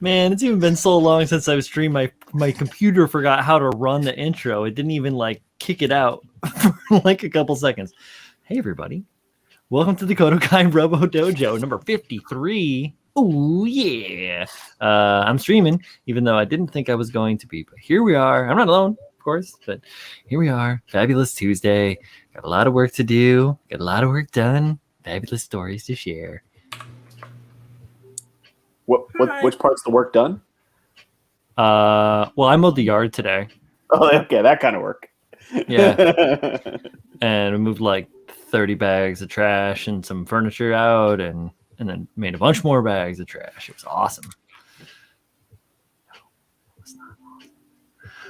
Man, it's even been so long since I've streamed. My computer forgot how to run the intro. It didn't even like kick it out for like a couple seconds. Hey everybody, welcome to the KotoKai Robo-Dojo number 53. Oh yeah, I'm streaming, even though I didn't think I was going to be. But here we are. I'm not alone, of course, but here we are. Fabulous Tuesday. Got a lot of work to do. Got a lot of work done. Fabulous stories to share. Which part's the work done? Well, I mowed the yard today. Oh, okay, that kind of work. Yeah. And we moved like 30 bags of trash and some furniture out, and then made a bunch more bags of trash. It was awesome.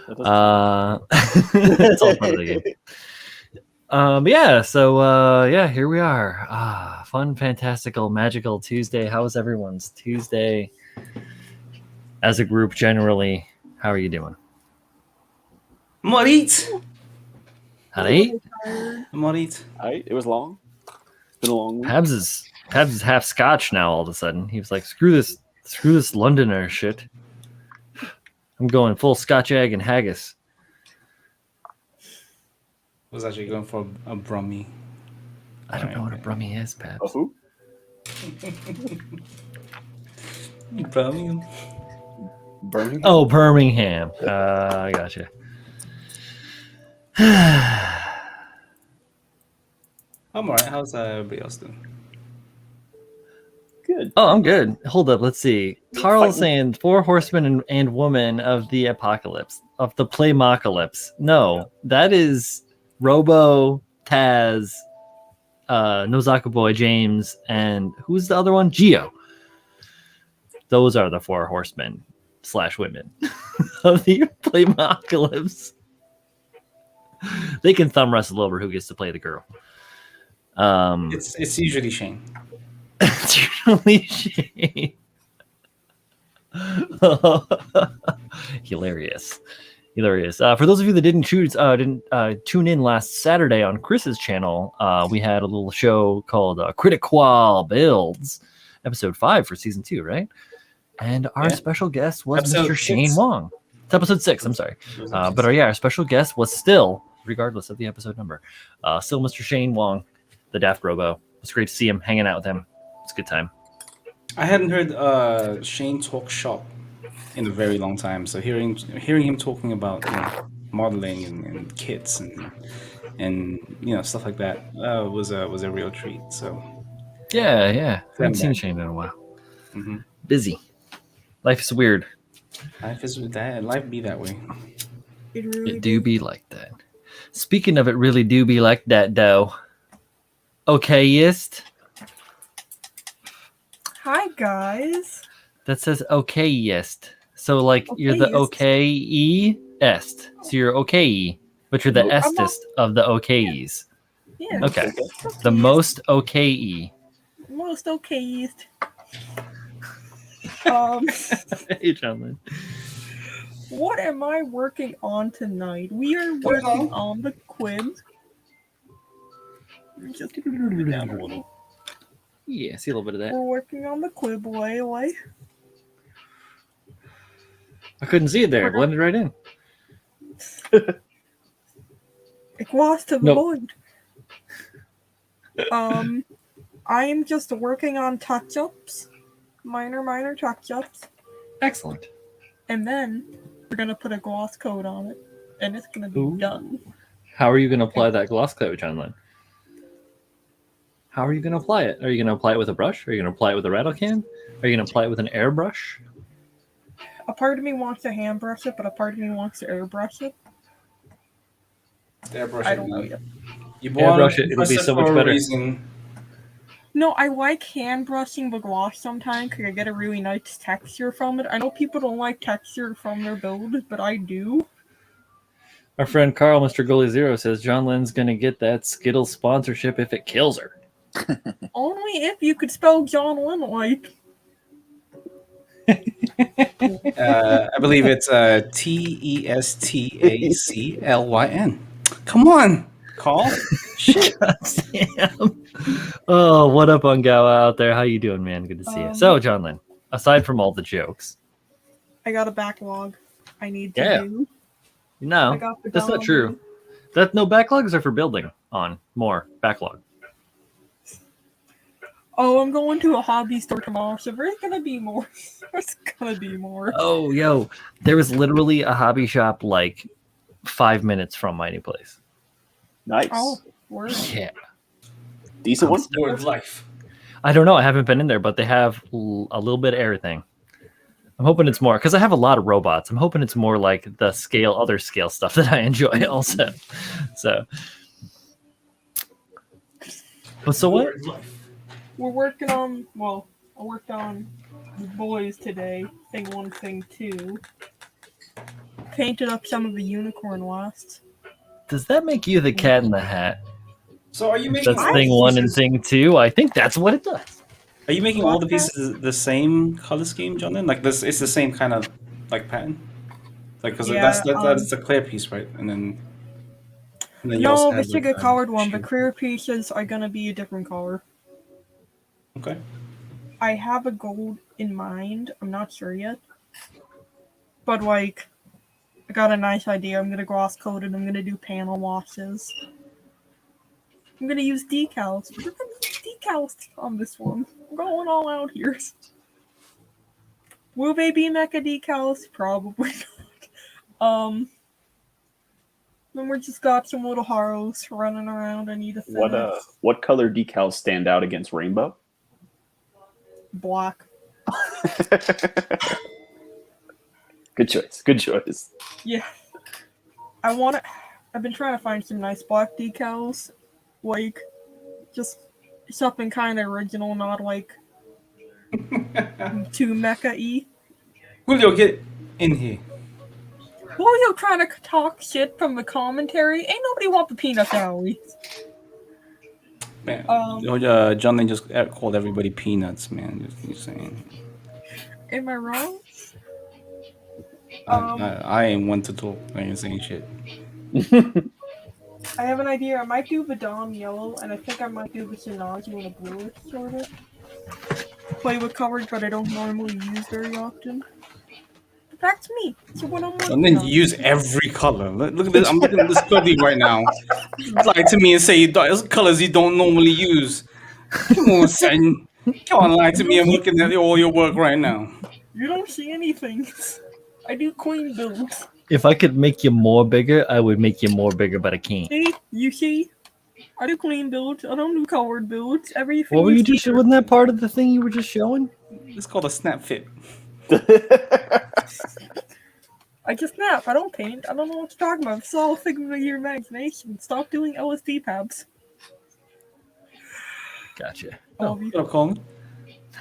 It's all part of the game. Yeah, so yeah, here we are. Fun, fantastical, magical Tuesday. How was everyone's Tuesday as a group generally? How are you doing? I'm not eat. How to eat? I'm not eat. It was long. It's been a long week. Pabs is half Scotch now. All of a sudden, he was like, "Screw this Londoner shit. I'm going full Scotch egg and haggis." I was actually going for a Brummy. I don't know what a Brummy is, Pabs. Oh, who? Brummy. Birmingham? Oh, Birmingham. I gotcha. I'm alright. How's everybody else doing? Good. Oh, I'm good. Hold up. Let's see. Carl saying 4 horsemen and woman of the apocalypse, of the Playmocalypse. No, that is Robo, Taz, Nozaka Boy, James, and who's the other one? Geo. Those are the 4 horsemen / women of the Playmocalypse. They can thumb wrestle over who gets to play the girl. It's usually Shane. It's usually Shane. Hilarious. For those of you that didn't tune in last Saturday on Chris's channel, we had a little show called Critiqual Builds, episode 5 for season 2, right? And our special guest was Episode Mr. 6. Shane Wong. It's episode 6, I'm sorry. But our special guest was still, regardless of the episode number, still Mr. Shane Wong, the Daft Robo. It was great to see him, hanging out with him. It's a good time. I hadn't heard Shane talk shop in a very long time, so hearing him talking about modeling and kits and stuff like that was a real treat. So Yeah. I haven't seen Shane in a while. Mm-hmm. Busy. Life is weird. Life is that. Life be that way. It do be like that. Speaking of it, really do be like that, though. Okayist. Hi guys. That says okayist. So like you're the okay-est. So you're okay, but you're the estest of the okays. Yeah. Okay. The most okay. Most okayist. Hey, gentlemen. What am I working on tonight? We are working on the quib. Just down a little. Yeah, see a little bit of that. We're working on the quib away. I couldn't see it there. Blended right in. It was to the void. I am just working on touch-ups. Minor touch-ups. Excellent. And then we're gonna put a gloss coat on it. And it's gonna be done. How are you gonna apply that gloss coat, John Lynn? How are you going to apply it? Are you going to apply it with a brush? Are you going to apply it with a rattle can? Are you going to apply it with an airbrush? A part of me wants to hand brush it, but a part of me wants to airbrush it. Airbrush I don't know yet. You airbrush it. It'll be so much better. No, I like hand brushing the gloss sometimes because I get a really nice texture from it. I know people don't like texture from their build, but I do. Our friend Carl, Mr. Goalie Zero, says John Lynn's going to get that Skittles sponsorship if it kills her. Only if you could spell John Lynn like. I believe it's Testaclyn. Come on, Carl. Shit. Damn. Oh, what up, Ungawa out there? How you doing, man? Good to see you. So, John Lynn, aside from all the jokes, I got a backlog I need to Yeah. do. I No, got the that's not Gundam. true. That no backlogs are for building on more backlog. Oh, I'm going to a hobby store tomorrow, so there's gonna be more. There's gonna be more. Oh, yo, there was literally a hobby shop like 5 minutes from my new place. Nice. Oh, word. Yeah. Decent one. Word of life. I don't know. I haven't been in there, but they have a little bit of everything. I'm hoping it's more because I have a lot of robots. I'm hoping it's more like the other scale stuff that I enjoy also. So, but so what? Word of life. We're working on. Well, I worked on the boys today. Thing 1, thing 2. Painted up some of the unicorn wasps. Does that make you the cat in the hat? So are you making That's all thing the 1 and pieces- thing 2. I think that's what it does. Are you making all the Podcast? pieces the same color scheme, John? Then like this, it's the same kind of like pattern. Like because Yeah, that's the clear piece, right? And then you No, also the have like, sugar colored one. The shoe. clear pieces are gonna be a different color. Okay. I have a gold in mind. I'm not sure yet. But like, I got a nice idea. I'm gonna gloss coat it. I'm gonna do panel washes. I'm gonna use decals. We're gonna use decals on this one. I'm going all out here. Will they be mecha decals? Probably not. Then we just got some little Haros running around. I need to finish. What color decals stand out against rainbow? Black. Good choice. Good choice. Yeah. I've been trying to find some nice black decals. Like, just something kind of original, not like too mecha-y. Julio, get in here. Julio trying to talk shit from the commentary. Ain't nobody want the peanut gallery. Man, John then just called everybody peanuts, man. Just saying. Am I wrong? I ain't one to talk. I ain't saying shit. I have an idea. I might do the Dom yellow, and I think I might do the Shinazi in a bluish, sort of. Play with colors that I don't normally use very often. But that's me. So what I'm working And then on. you use every color. Look at this. I'm looking at this hoodie right now. Lie to me and say those colors you don't normally use. Come on, son. Come on, lie to me. I'm looking at all your work right now. You don't see anything. I do queen builds. If I could make you more bigger, I would make you more bigger, but I can't. See? You see? I do queen builds. I don't do colored builds. Everything. What were you see- just? Wasn't that part of the thing you were just showing? It's called a snap fit. I just snap. I don't paint. I don't know what you're talking about. It's all a figment of your imagination. Stop doing LSD tabs. Gotcha. Oh, What up, Colin?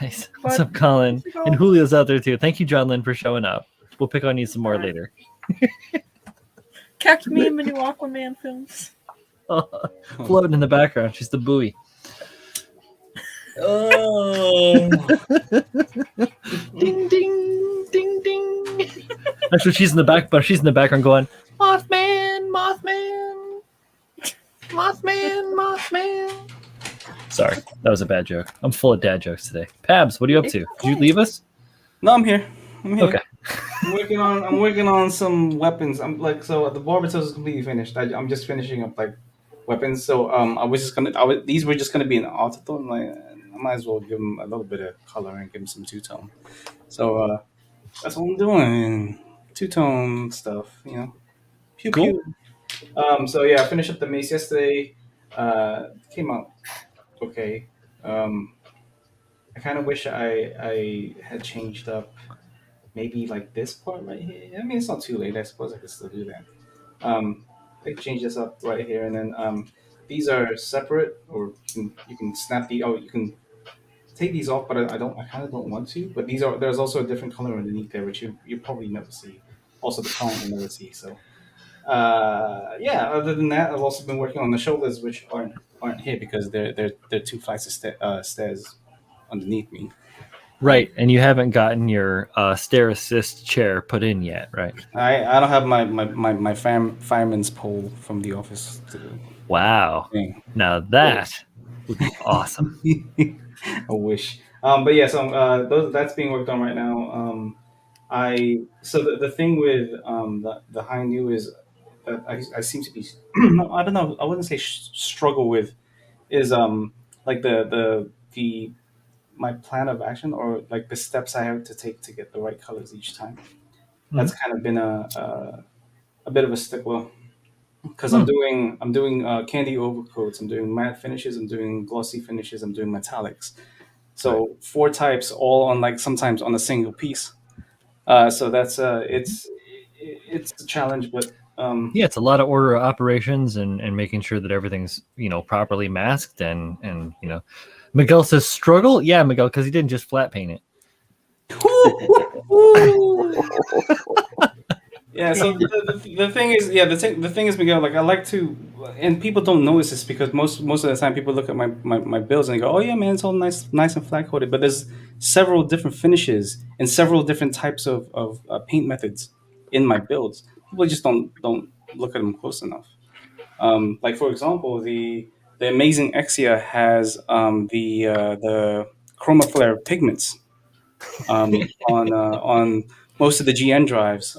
Nice. But- What's up, Colin? And Julio's out there too. Thank you, John Lynn, for showing up. We'll pick on you some more Alright. later. Catch me in the new Aquaman films. Floating in the background. She's the buoy. Oh. Ding ding ding ding. Actually, she's in the back, but she's in the background going, Mothman, Mothman, Mothman, Mothman. Sorry, that was a bad joke. I'm full of dad jokes today. Pabs, what are you up to? Did you leave us? No, I'm here. Okay. I'm working on some weapons. I'm like, so the Barbatos is completely finished. I'm just finishing up like weapons. So these were just gonna be an autotone. Like I might as well give them a little bit of color and give them some two-tone. So that's what I'm doing. Two-tone stuff, you know. Pew Cool. pew. So yeah, I finished up the mace yesterday. Came out okay. I kind of wish I had changed up maybe like this part right here. I mean, it's not too late. I suppose I could still do that. I can change this up right here, and then these are separate, or you can snap the. Oh, you can take these off, but I kind of don't want to. But there's also a different color underneath there, which you probably never see. Also, the client will never see. So, yeah. Other than that, I've also been working on the shoulders, which aren't here because they're 2 flights of stairs underneath me. Right, and you haven't gotten your stair assist chair put in yet, right? I don't have my fireman's pole from the office. Wow. Thing. Now that would be awesome. I wish. But yeah, so that's being worked on right now. The thing with the high new is that I seem to be I don't know, I wouldn't say struggle with is like the my plan of action, or like the steps I have to take to get the right colors each time. That's kind of been a bit of a stickler because Hmm. I'm doing candy overcoats, I'm doing matte finishes, I'm doing glossy finishes, I'm doing metallics. So four types all on like sometimes on a single piece. So that's it's a challenge, but Yeah, it's a lot of order of operations and making sure that everything's properly masked and Miguel says struggle. Yeah, Miguel, because he didn't just flat paint it. yeah. So the thing is, yeah, the thing is, Miguel, like I like to, and people don't notice this because most of the time people look at my builds and they go, oh yeah, man, it's all nice and flat coated. But there's several different finishes and several different types of paint methods in my builds. People just don't look at them close enough. Like for example, the amazing Exia has the chroma flare pigments on most of the GN drives.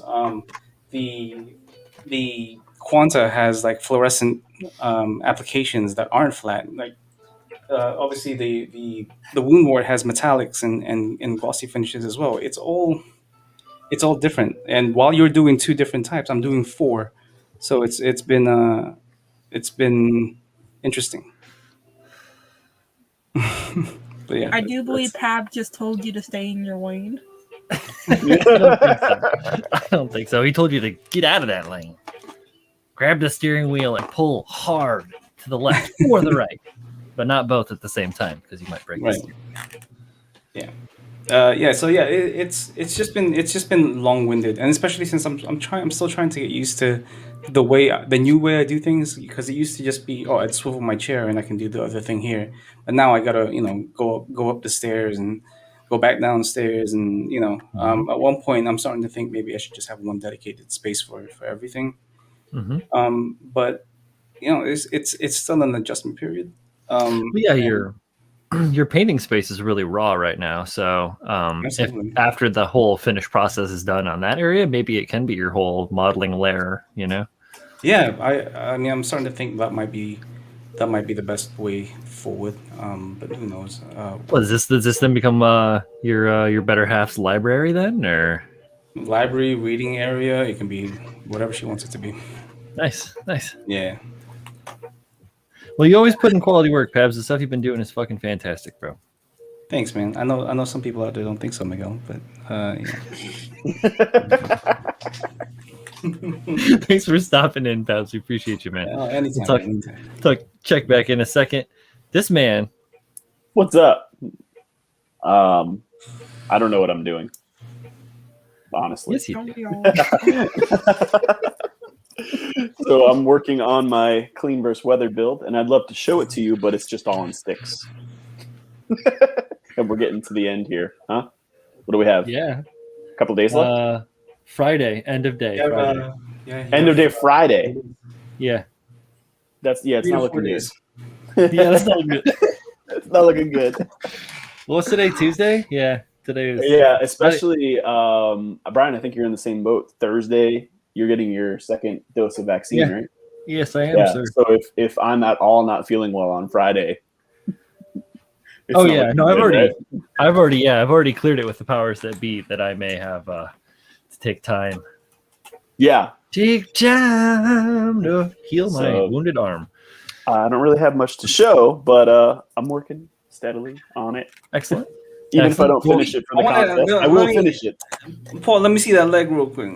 The Quanta has like fluorescent applications that aren't flat. Like obviously the wound wart has metallics and glossy finishes as well. It's all different. And while you're doing two different types, I'm doing four. So it's been interesting. But yeah, I do believe that's Pab just told you to stay in your lane. I don't think so. I don't think so. He told you to get out of that lane. Grab the steering wheel and pull hard to the left or the right, but not both at the same time because you might break the right. steering. Yeah. So yeah, it's just been long-winded, and especially since I'm still trying to get used to the new way I do things, because it used to just be, oh, I'd swivel my chair and I can do the other thing here, but now I gotta go up the stairs and go back downstairs, and at one point I'm starting to think maybe I should just have one dedicated space for everything. Mm-hmm. But it's still an adjustment period. But yeah, And your painting space is really raw right now. So if absolutely. after the whole finished process is done on that area, maybe it can be your whole modeling layer. Yeah, I mean, I'm starting to think that might be the best way forward. But who knows? What is this? Does this then become your better half's library then, or Library, reading area, it can be whatever she wants it to be. nice, nice. Yeah. Well, you always put in quality work, Pabs. The stuff you've been doing is fucking fantastic, bro. Thanks, man. I know some people out there don't think so, Miguel, but Thanks for stopping in, Pabs. We appreciate you, man. anytime, Talk- anytime. Check back in a second. This man, What's up? I don't know what I'm doing. Honestly. yes, he Don't we all? So I'm working on my clean versus weather build, and I'd love to show it to you, but it's just all in sticks. And we're getting to the end here, huh? What do we have? Yeah. A couple days left? Friday, end of day. Friday. End of day Friday. Yeah. It's not looking good. Yeah, that's not good. It's not looking good. Well, what's today? Tuesday? Yeah. Today is. Yeah, especially Brian, I think you're in the same boat. Thursday, you're getting your second dose of vaccine, Yeah. right? Yes, I am, Yeah. sir. So if I'm at all not feeling well on Friday. it's Oh not yeah, looking no, good, I've right? already cleared it with the powers that be that I may have to take time. Yeah. Take time to heal my So- wounded arm. I don't really have much to show, but I'm working steadily on it. Excellent. Even if I don't Excellent. finish it for the I wanna- contest, I let will me- finish it. Paul, let me see that leg real quick.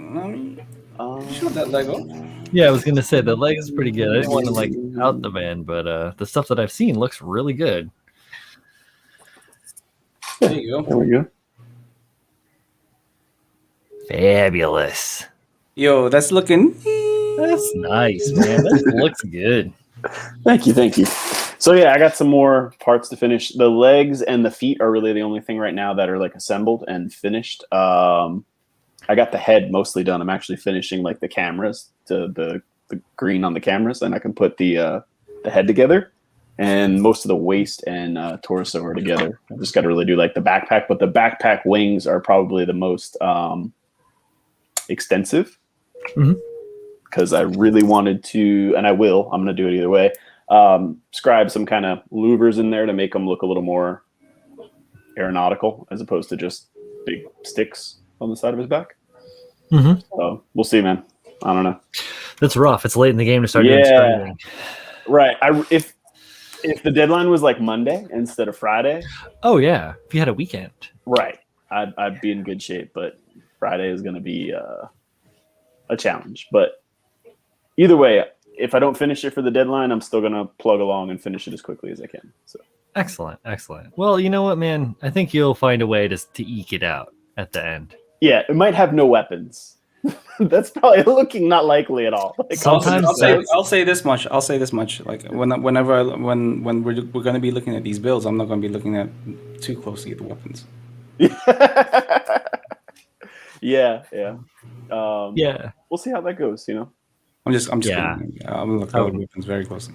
Show that leg off. Yeah, I was gonna say the leg is pretty good. I didn't want to out the man, but the stuff that I've seen looks really good. There you go. There we go. Fabulous. Yo, that's looking. That's nice, man. That looks good. Thank you. So yeah, I got some more parts to finish. The legs and the feet are really the only thing right now that are like assembled and finished. I got the head mostly done. I'm actually finishing like the cameras, to the green on the cameras, and I can put the head together. And most of the waist and torso are together. I just got to really do like the backpack, but the backpack wings are probably the most extensive. Mhm. Because I really wanted to, and I will, I'm going to do it either way, scribe some kind of louvers in there to make them look a little more aeronautical as opposed to just big sticks on the side of his back. Mhm. So we'll see, man. I don't know. That's rough. It's late in the game to start doing scribing. Right. If the deadline was like Monday instead of Friday, Oh yeah, if you had a weekend. right, I'd be in good shape. But Friday is going to be a challenge. But either way, if I don't finish it for the deadline, I'm still going to plug along and finish it as quickly as I can. So Excellent. Well, you know what, man? I think you'll find a way to eke it out at the end. yeah, it might have no weapons. That's probably looking not likely at all. Like, Sometimes I'll say this much. Like when we're going to be looking at these builds, I'm not going to be looking at too closely at the weapons. yeah. Yeah. We'll see how that goes. I'm just Yeah. kidding. I'm going to look at the weapons very closely.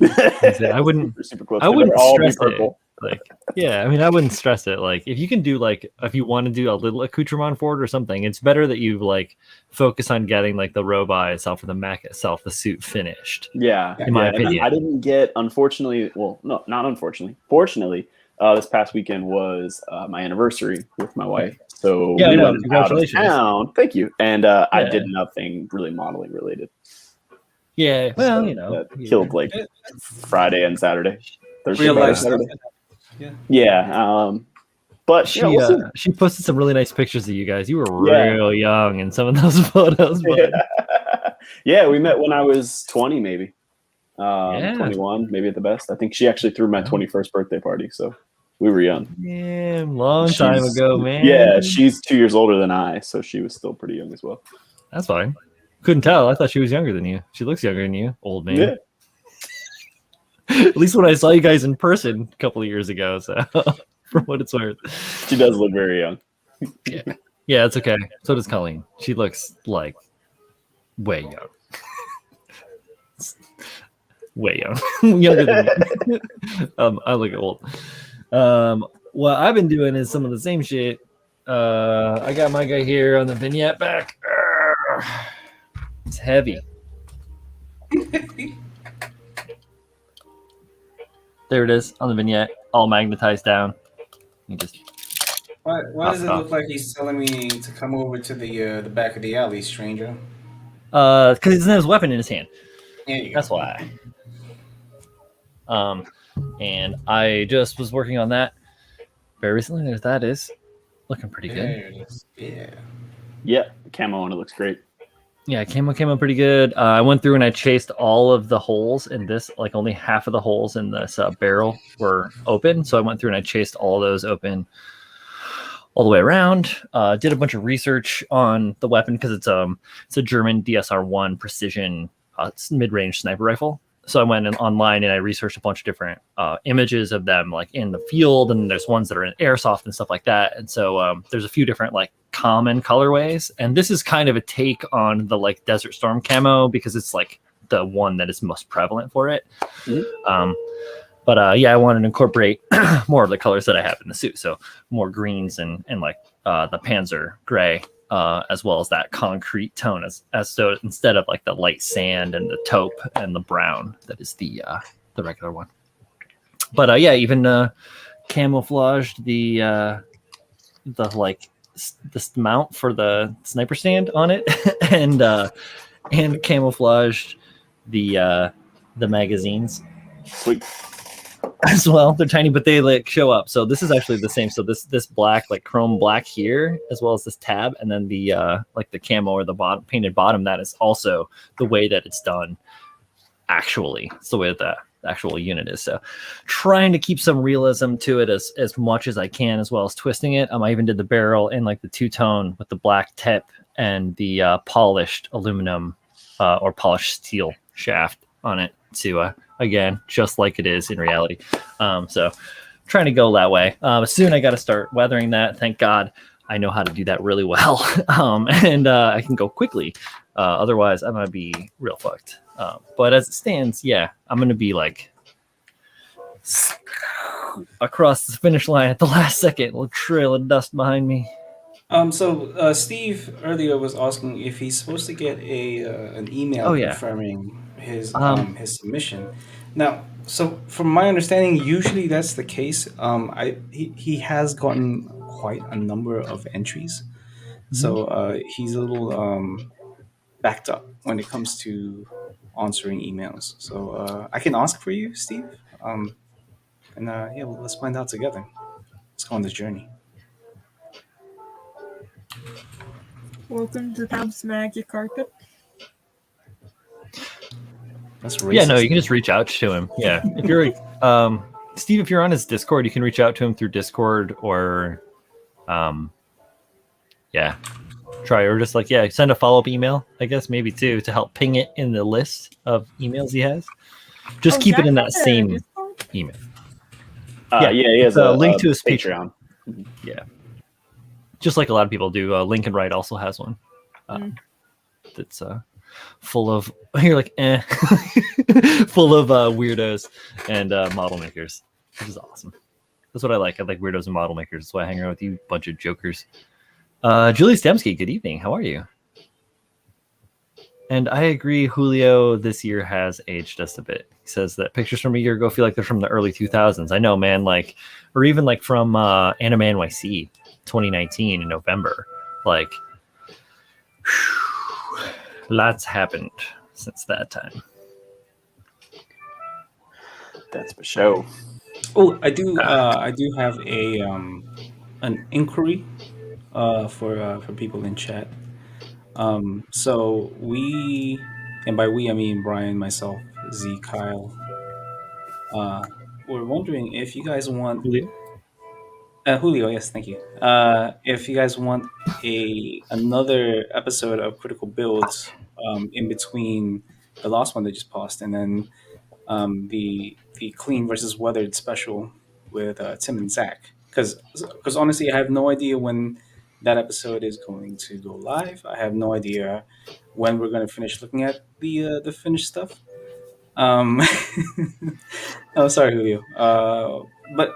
I wouldn't super close. I wouldn't All be stress it. purple. Like, yeah, I mean, I wouldn't stress it. Like, if you can do if you want to do a little accoutrement for it or something, it's better that you focus on getting like the robot itself or the mech itself, the suit finished. Yeah, in my opinion. I didn't get, unfortunately. Well, no, not unfortunately. Fortunately, this past weekend was my anniversary with my wife. So yeah, we I know. went Congratulations. out of town. Thank you. And I did nothing really modeling related. Yeah, well, that killed like Friday and Saturday. Thursday, Real Friday, life Saturday. stuff. Yeah. But we'll see. She posted some really nice pictures of you guys. You were real young in some of those photos. But... Yeah, we met when I was 20, maybe. 21, maybe at the best. I think she actually threw my 21st birthday party, so we were young. Damn, long time ago, man. Yeah, she's 2 years older than I, so she was still pretty young as well. That's fine. Couldn't tell. I thought she was younger than you. She looks younger than you, old man. Yeah. At least when I saw you guys in person a couple of years ago, so for what it's worth. She does look very young. Yeah, it's okay. So does Colleen. She looks like way young. Way young. Younger than me. I look old. What I've been doing is some of the same shit. I got my guy here on the vignette back. It's heavy. There it is on the vignette, all magnetized down. You just Why does it look like he's telling me to come over to the back of the alley, stranger? because he doesn't have his weapon in his hand. That's why. And I just was working on that very recently. There that is, looking pretty good. There it is. Yeah, the camo on it looks great. Yeah, came out pretty good. I went through and I chased all of the holes in this. Like only half of the holes in this barrel were open, so I went through and I chased all those open all the way around. Did a bunch of research on the weapon because it's a German DSR-1 precision mid-range sniper rifle. So I went online and I researched a bunch of different images of them like in the field, and there's ones that are in airsoft and stuff like that. And so there's a few different like common colorways, and this is kind of a take on the like Desert Storm camo because it's like the one that is most prevalent for it. Mm-hmm. But yeah, I wanted to incorporate more of the colors that I have in the suit, so more greens and like the Panzer gray. As well as that concrete tone, as so instead of like the light sand and the taupe and the brown that is the regular one. But yeah, even camouflaged the like this mount for the sniper stand on it, and camouflaged the magazines. Sweet. As well. They're tiny, but they like show up. So this is actually the same. So this black, like chrome black here, as well as this tab, and then the like the camo or the bottom painted bottom, that is also the way that it's done. Actually, it's the way that the actual unit is. So trying to keep some realism to it as much as I can, as well as twisting it. I even did the barrel in like the two-tone with the black tip and the polished aluminum or polished steel shaft on it to again, just like it is in reality. So trying to go that way. Soon I got to start weathering that. Thank God I know how to do that really well. And I can go quickly. Otherwise I'm going to be real fucked. But as it stands, yeah, I'm going to be like across the finish line at the last second. A little trail of dust behind me. Steve earlier was asking if he's supposed to get an email Oh, yeah. confirming his submission. Now, so from my understanding, usually that's the case. He has gotten quite a number of entries, so he's a little backed up when it comes to answering emails. So I can ask for you, Steve, and yeah, well, let's find out together. Let's go on this journey. Welcome to Tab's Magic Carpet. That's racist. Yeah, no, you can just reach out to him. Yeah, if you're Steve, if you're on his Discord, you can reach out to him through Discord or, yeah, try or just send a follow up email. I guess maybe too to help ping it in the list of emails he has. Just keep it in that same Discord? email. He has a a link to his Patreon. Yeah, just like a lot of people do. Lincoln Wright also has one. That's full of you're like full of weirdos and model makers, which is awesome. That's what I like. I like weirdos and model makers. That's why I hang around with you bunch of jokers. Julie Stemsky, good evening. How are you? And I agree, Julio this year has aged us a bit. He says that pictures from a year ago feel like they're from the early 2000s. I know, man. Or even from Anime NYC 2019 in November. Lots happened since that time. That's for sure. Oh, I do have an inquiry for people in chat. So we, and by we I mean Brian, myself, Z, Kyle. We're wondering if you guys want Julio, yes, thank you. If you guys want another episode of Critical Builds in between the last one that just passed, and then the Clean versus Weathered special with Tim and Zach, because honestly, I have no idea when that episode is going to go live. I have no idea when we're going to finish looking at the finished stuff. Oh, sorry, Julio. But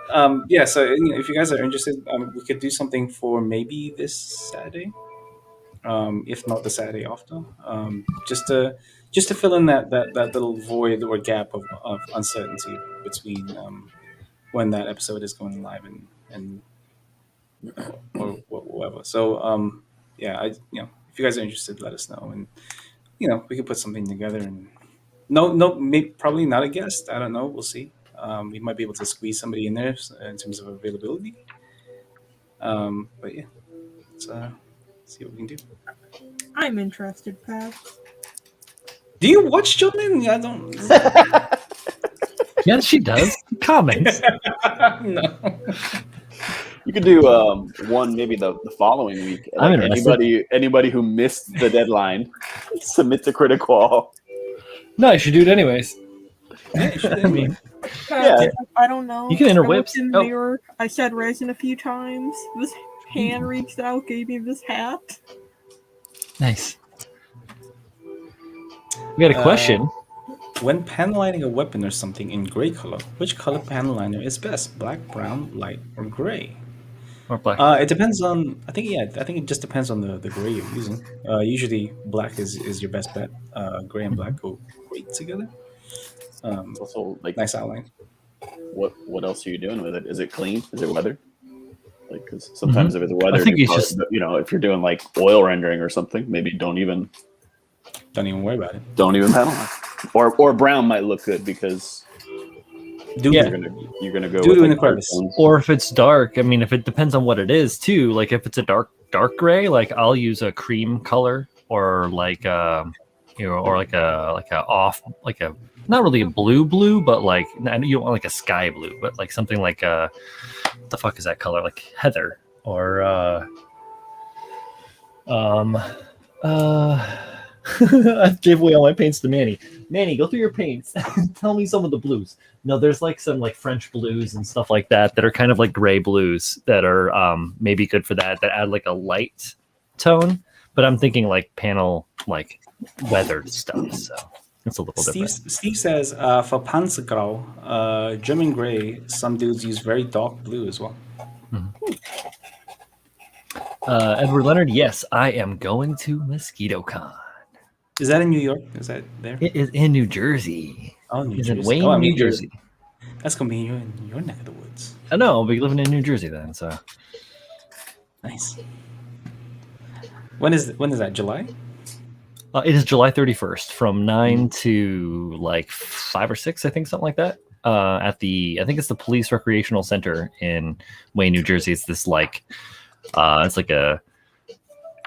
yeah, so if you guys are interested, we could do something for maybe this Saturday, if not the Saturday after, just to fill in that little void or gap of uncertainty between when that episode is going live and or whatever. So yeah, if you guys are interested, let us know, and we could put something together. And maybe probably not a guest. I don't know. We'll see. We might be able to squeeze somebody in there in terms of availability. But yeah, let's see what we can do. I'm interested, Pat. Do you watch Jolene? I don't. Yes, she does. Comments. No. You could do one maybe the following week. Anybody who missed the deadline, submit to Critical. No, you should do it anyways. Yeah, you should. I mean, Yeah. I don't know. You can enter I looked whips. in the mirror. I said resin a few times. This hand reached out, gave me this hat. nice. We got a question. When panelining a weapon or something in gray color, which color panel liner is best? Black, brown, light, or gray? Or black. It depends on. I think it just depends on the gray you're using. Usually, black is your best bet. Gray and black go great together. Also, Nice outline. what else are you doing with it? Is it clean? Is it weathered? Because sometimes if it's weathered, I think it's just if you're doing oil rendering or something, maybe don't even worry about it. panelize. Or brown might look good because you're gonna go do with in the crevice. or if it's dark. I mean, if it depends on what it is too. Like if it's a dark gray, I'll use a cream color or or like a off not really a blue, but you don't want a sky blue, but something what the fuck is that color? Like heather or I gave away all my paints to Manny. Manny, go through your paints. Tell me some of the blues. No, there's some French blues and stuff like that are kind of gray blues that are maybe good for that add a light tone. But I'm thinking panel weathered stuff. So it's a little different. Steve says for Panzergrau, German gray, some dudes use very dark blue as well. Edward Leonard, yes, I am going to MosquitoCon. Is that in New York? Is that there? It is in New Jersey. Oh, New It's in Jersey. Wayne, Oh, I New mean, Jersey. that's gonna be in your neck of the woods. I know, I'll be living in New Jersey then. So Nice. When is that? July? it is July 31st from 9 to like 5 or 6, I think, something like that. I think it's the Police Recreational Center in Wayne, New Jersey. It's this like, it's like a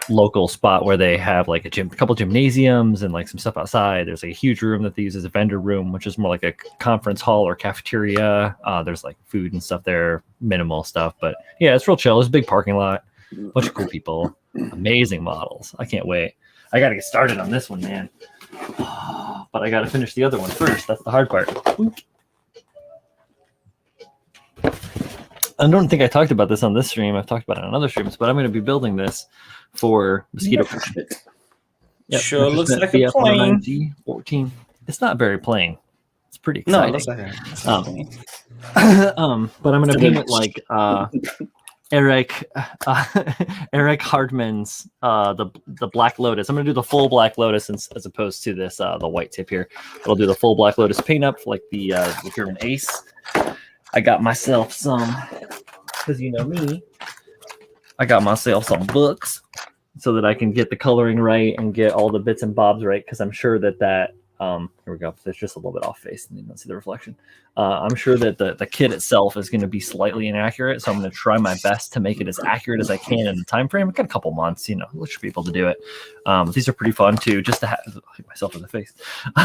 local spot where they have like a couple gymnasiums and like some stuff outside. There's like a huge room that they use as a vendor room, which is more like a conference hall or cafeteria. There's like food and stuff there, minimal stuff, but yeah, it's real chill. There's a big parking lot, bunch of cool people, amazing models. I can't wait. I got to get started on this one, man. But I got to finish the other one first. That's the hard part. I don't think I talked about this on this stream. I've talked about it on other streams, but I'm going to be building this for Mosquito. Yep. Sure looks like a plane. G14. It's not very plain. It's pretty No, exciting. it looks like a plane. But I'm going to paint it like Eric Hardman's the Black Lotus. I'm going to do the full Black Lotus as opposed to this the white tip here. I'll do the full Black Lotus paint up like the German Ace. I got myself some, because you know me, I got myself some books so that I can get the coloring right and get all the bits and bobs right, because I'm sure that here we go. There's just a little bit off face and you don't see the reflection. I'm sure that the kit itself is going to be slightly inaccurate, so I'm going to try my best to make it as accurate as I can in the time frame. I've got a couple months, I should be able to do it. These are pretty fun too, just to have. I hit myself in the face.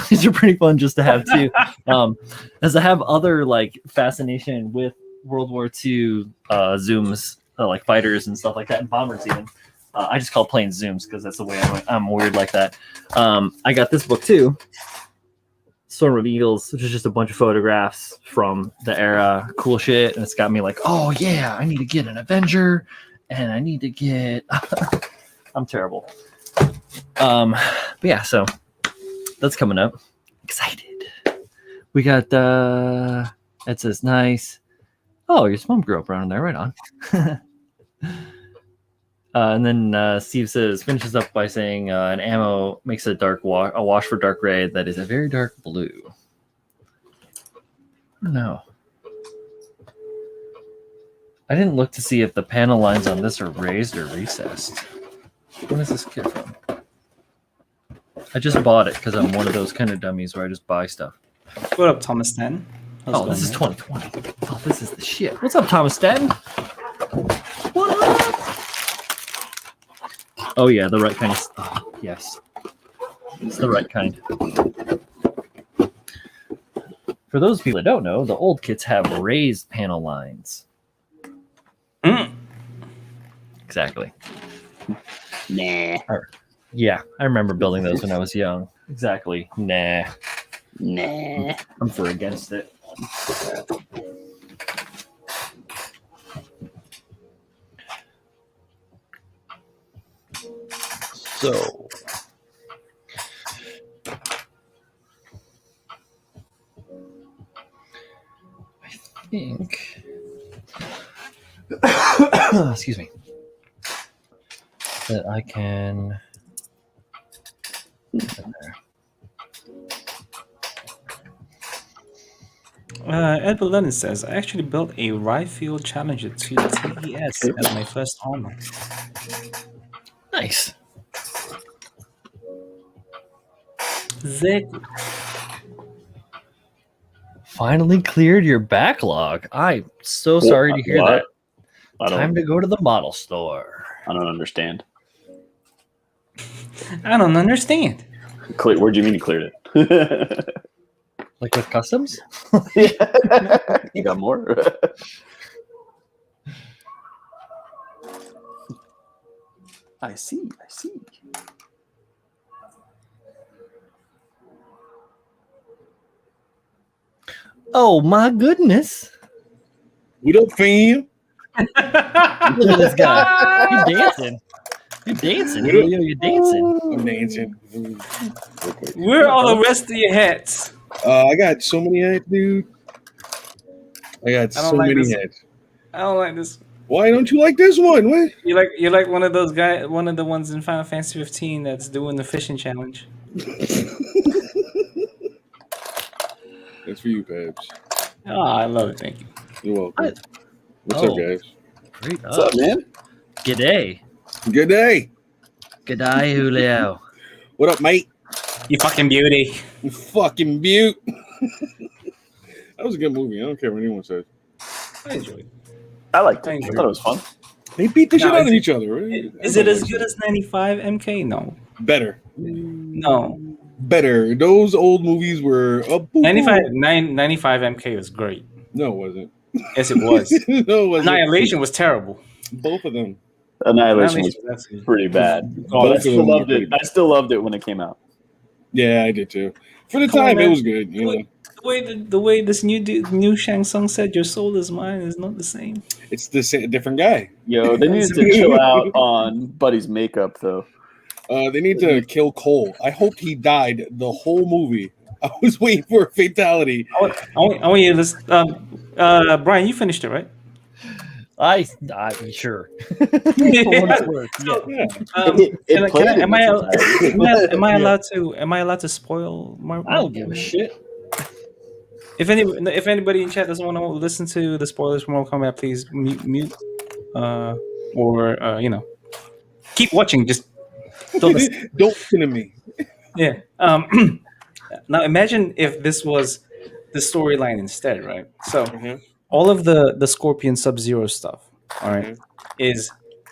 These are pretty fun just to have too, as I have other like fascination with World War II zooms, like fighters and stuff like that, and bombers even. I just call planes zooms because that's the way I'm weird like that. I got this book too, Storm of Eagles, which is just a bunch of photographs from the era, cool shit, and it's got me like, oh yeah, I need to get an Avenger, and I need to get. I'm terrible. But yeah, so that's coming up. Excited. We got it says nice. Oh, your mom grew up around there, right on. And then Steve finishes up by saying an ammo makes a wash for dark gray that is a very dark blue. No. I didn't look to see if the panel lines on this are raised or recessed. When is this kit from? I just bought it because I'm one of those kind of dummies where I just buy stuff. What up, Thomas Stanton? Oh, this is 2020. Oh, this is the shit. What's up, Thomas Stanton? What up? Oh yeah, the right kind of stuff. Yes, it's the right kind. For those people that don't know, the old kits have raised panel lines. Exactly. Nah. Yeah, I remember building those when I was young. Exactly. Nah. I'm for against it. So, I think, excuse me, that I can. Edward Lennon says, I actually built a Rifle Challenger to the TES as my first armor. Nice. Finally cleared your backlog. I'm so sorry to hear that. Time to go to the model store. I don't understand. I don't understand. Where do you mean you cleared it? Like with customs? You got more? I see. Oh my goodness. What up, fam? Look at this guy. You're dancing. You're dancing. I'm dancing. Where are the rest of your hats? I got so many hats, dude. I got so many hats. I don't like this. Why don't you like this one? What? You're like one of those guys, one of the ones in Final Fantasy 15 that's doing the fishing challenge. That's for you, Pabs. Oh, I love it. Thank you. You're welcome. What? What's Oh. up, guys? Great. What's up, man? G'day. Good day. G'day, Julio. What up, mate? You fucking beauty. You fucking mute. That was a good movie. I don't care what anyone says. I enjoyed it. I liked it. I I enjoyed thought it was fun. They beat the shit No, out of is each other. Is it as good as 95 MK? No. Better? No. Better. Those old movies were a boo-boo. 95 MK was great. No, it wasn't. Yes, it was. No, it wasn't. Annihilation was terrible. Both of them. Annihilation was That's good. pretty bad. Both But I of still them were loved pretty it. bad. I still loved it when it came out. Yeah, I did too. For the Come on, time, it man. was good. You know, The way this new Shang Tsung said, "Your soul is mine," is not the same. it's the different guy. Yo, they needed to chill out on Buddy's makeup, though. They need to kill Cole. I hope he died the whole movie. I was waiting for a fatality. I want you to listen. Brian, you finished it, right? I sure. Yeah. Yeah. Am I allowed to spoil? I don't give a shit. If anybody in chat doesn't want to listen to the spoilers from Mortal Kombat, please mute, or keep watching. Just don't listen. Don't listen to me. Yeah. Now imagine if this was the storyline instead, right? So all of the Scorpion Sub-Zero stuff, all right, is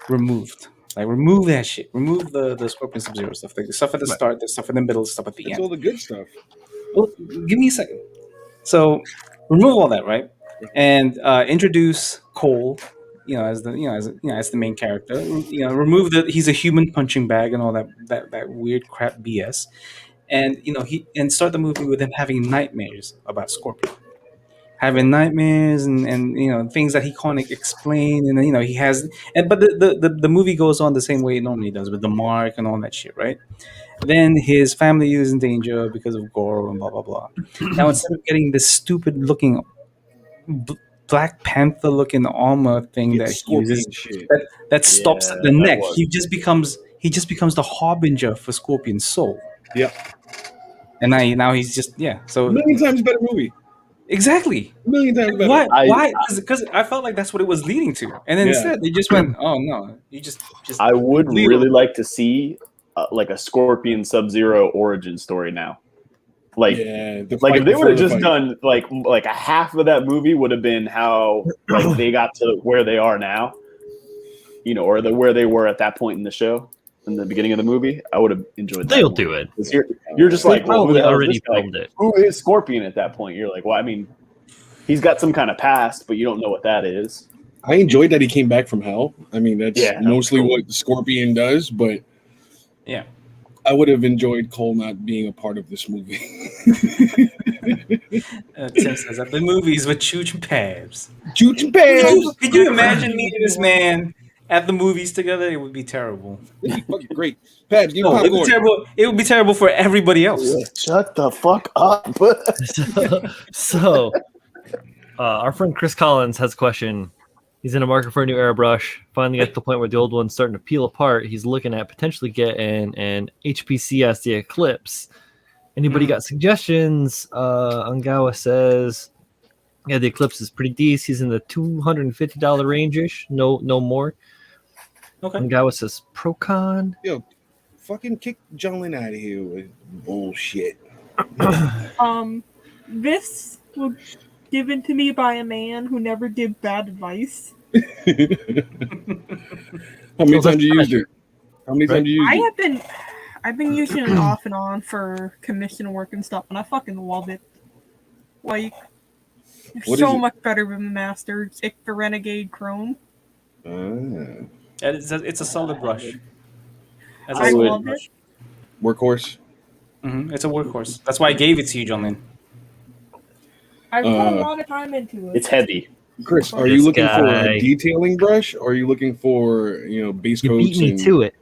removed. Like remove that shit. Remove the Scorpion Sub-Zero stuff. Like the stuff at the start, the stuff in the middle, the stuff at the That's end. all the good stuff. Well, give me a second. So remove all that, right? And introduce Cole, as the main character. Remove he's a human punching bag and all that weird crap BS. And and start the movie with him having nightmares about Scorpion. Having nightmares and things that he can't explain, and then he has but the movie goes on the same way it normally does with the mark and all that shit, right? Then his family is in danger because of Goro and blah blah blah. Now instead of getting this stupid looking Black Panther looking armor thing that he uses shit. that stops Yeah, at the that neck, was- he just becomes the harbinger for Scorpion's soul. Yep. And now he's just so A million times better movie. exactly. A million times better. Why? I- Why? Because I felt like that's what it was leading to, and then Yeah. instead they just went, "Oh no, you just." I would leave really him. like to see like a Scorpion Sub-Zero origin story now. Like, Yeah. the like fight if they before would have the just fight. done like a half of that movie would have been how like they got to where they are now, or where they were at that point in the show, in the beginning of the movie. I would have enjoyed that. They'll more. do it. 'Cause You're just They like, well, who probably the hell is already this guy? filmed it. Who is Scorpion at that point? You're like, well, I mean, he's got some kind of past, but you don't know what that is. I enjoyed that he came back from hell. I mean, that's Yeah, that was mostly cool. what Scorpion does, but Yeah. I would have enjoyed Cole not being a part of this movie. Tim says that the movies with Chooch and Pabs. Chooch and Pabs! Could you imagine me and this man at the movies together? It would be terrible. It'd be fucking great. Pabs, give me No, it would be popcorn. terrible. It would be terrible for everybody else. Shut the fuck up. So, our friend Chris Collins has a question. He's in a market for a new airbrush. Finally got to the point where the old one's starting to peel apart. He's looking at potentially getting an HPCS, the Eclipse. Anybody got suggestions? Angawa says, yeah, the Eclipse is pretty decent. He's in the $250 range-ish. No more. Okay. Angawa says, Procon. Yo, fucking kick Jolin out of here with bullshit. This was given to me by a man who never give bad advice. How many times you used it? How many Right. times you used it? I've been using it off and on for commission work and stuff, and I fucking love it. Like, What so is it? much better than the Master. It's the Renegade Chrome. Ah, It's a solid brush. As I a solid love brush. it. workhorse. It's a workhorse. That's why I gave it to you, Jolene. I put a lot of time into it. It's heavy. Chris, are This you looking for guy. a detailing brush, or are you looking for base You coats? beat me and- to it.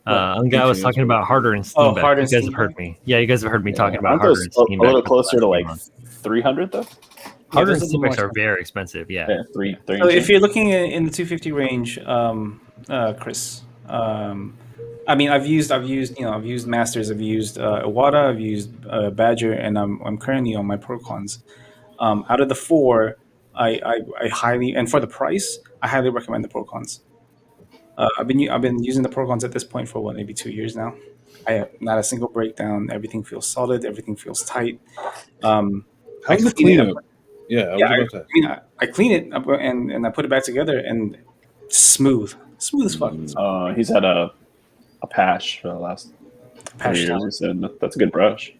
Angawa was talking about harder and steam. Harder You and guys steam have heard me. Yeah, you guys have heard me talking about Aren't harder those and a steam. little closer to like 300 though? Harder those and are the more Steamax are expensive. very expensive. Yeah. Yeah, three. So and if change. you're looking in the 250 range, Chris, I mean, I've used Masters, I've used Iwata, I've used Badger, and I'm currently on my Procons. Out of the four, I highly, and for the price, I highly recommend the Procons. I've been using the Procons at this point for maybe 2 years now. I have not a single breakdown. Everything feels solid. Everything feels tight. I How's the clean it. cleanup? Yeah, I Yeah, was about to. I clean it and I put it back together and smooth as fuck. He's had a patch for the last 3 Patch years. tower. He said that's a good brush.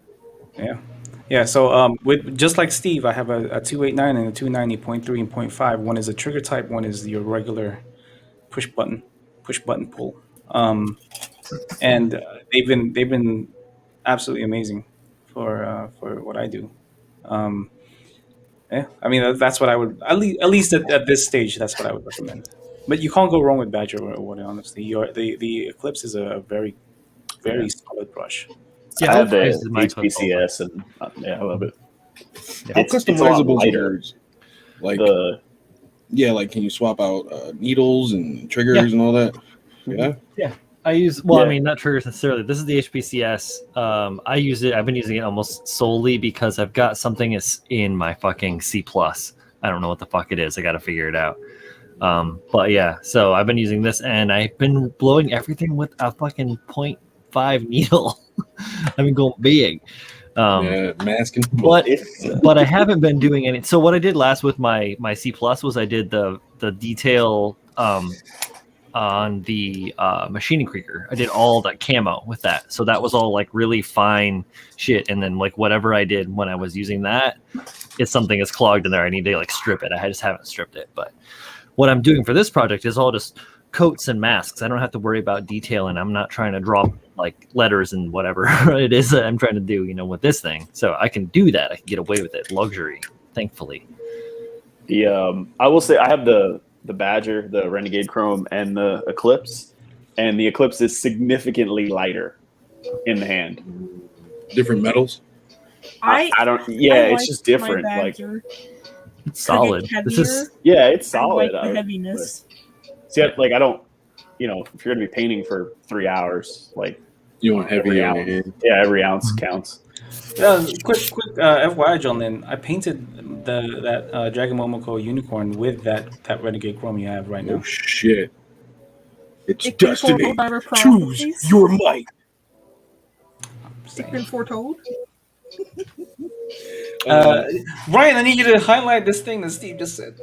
Yeah. So with just like Steve, I have a 289 and a 290.3 and 0.5. One is a trigger type. One is your regular push button pull. And they've been absolutely amazing for what I do. Yeah, I mean that's what I would at least at this stage that's what I would recommend. But you can't go wrong with Badger or what honestly. The Eclipse is a very solid brush. Yeah, I have Ultra is the my code also. HPCS, and I love it. How It's a lot customizable is lighter. yours? Like, The like can you swap out needles and triggers and all that? Yeah. I use Yeah. I mean, not triggers necessarily. This is the HPCS. I use it. I've been using it almost solely because I've got something that's in my fucking C plus. I don't know what the fuck it is. I got to figure it out. But yeah, so I've been using this, and I've been blowing everything with a fucking 0.5 needle. I've been going big. Yeah, masking. But I haven't been doing any. So what I did last with my C plus was I did the detail on the machining creaker. I did all that camo with that, so that was all like really fine shit. And then like whatever I did when I was using that, if something is clogged in there, I need to like strip it. I just haven't stripped it. But what I'm doing for this project is all just coats and masks. I don't have to worry about detail, and I'm not trying to draw like letters and whatever it is that I'm trying to do, with this thing. So I can do that. I can get away with it. Luxury, thankfully. I will say I have the Badger, the Renegade Chrome, and the Eclipse, and the Eclipse is significantly lighter in the hand. Different metals. I don't. Yeah, I it's like just different. my Like, Badger. It's solid. It's This is yeah, it's I solid. like the heaviness. See, like I don't. If you're gonna be painting for 3 hours, like You want heavy every on your ounce, hand. yeah, every ounce counts. Quick FYI, John. Then I painted that Dragon Momoko unicorn with that Renegade Chrome you have right now. Oh shit! It's It's been destiny. foretold by our Choose prophecies. your might. It's been foretold. Ryan, I need you to highlight this thing that Steve just said.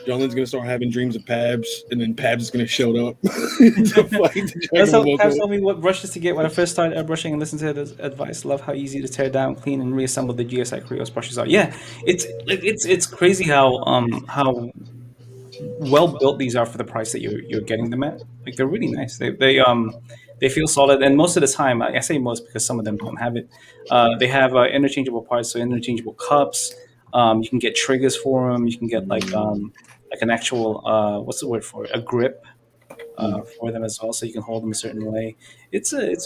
Jonathan's gonna start having dreams of Pabs, and then Pabs is gonna show up to fight the That's how Dragon Pabs Momoko. told me what brushes to get when I first started airbrushing and listened to his advice. Love how easy to tear down, clean, and reassemble the GSI Krios brushes are. Yeah, it's crazy how well built these are for the price that you're getting them at. Like they're really nice. They feel solid, and most of the time, I say most because some of them don't have it. They have interchangeable parts, so interchangeable cups. You can get triggers for them. You can get like an actual what's the word for it? A grip for them as well, so you can hold them a certain way. It's a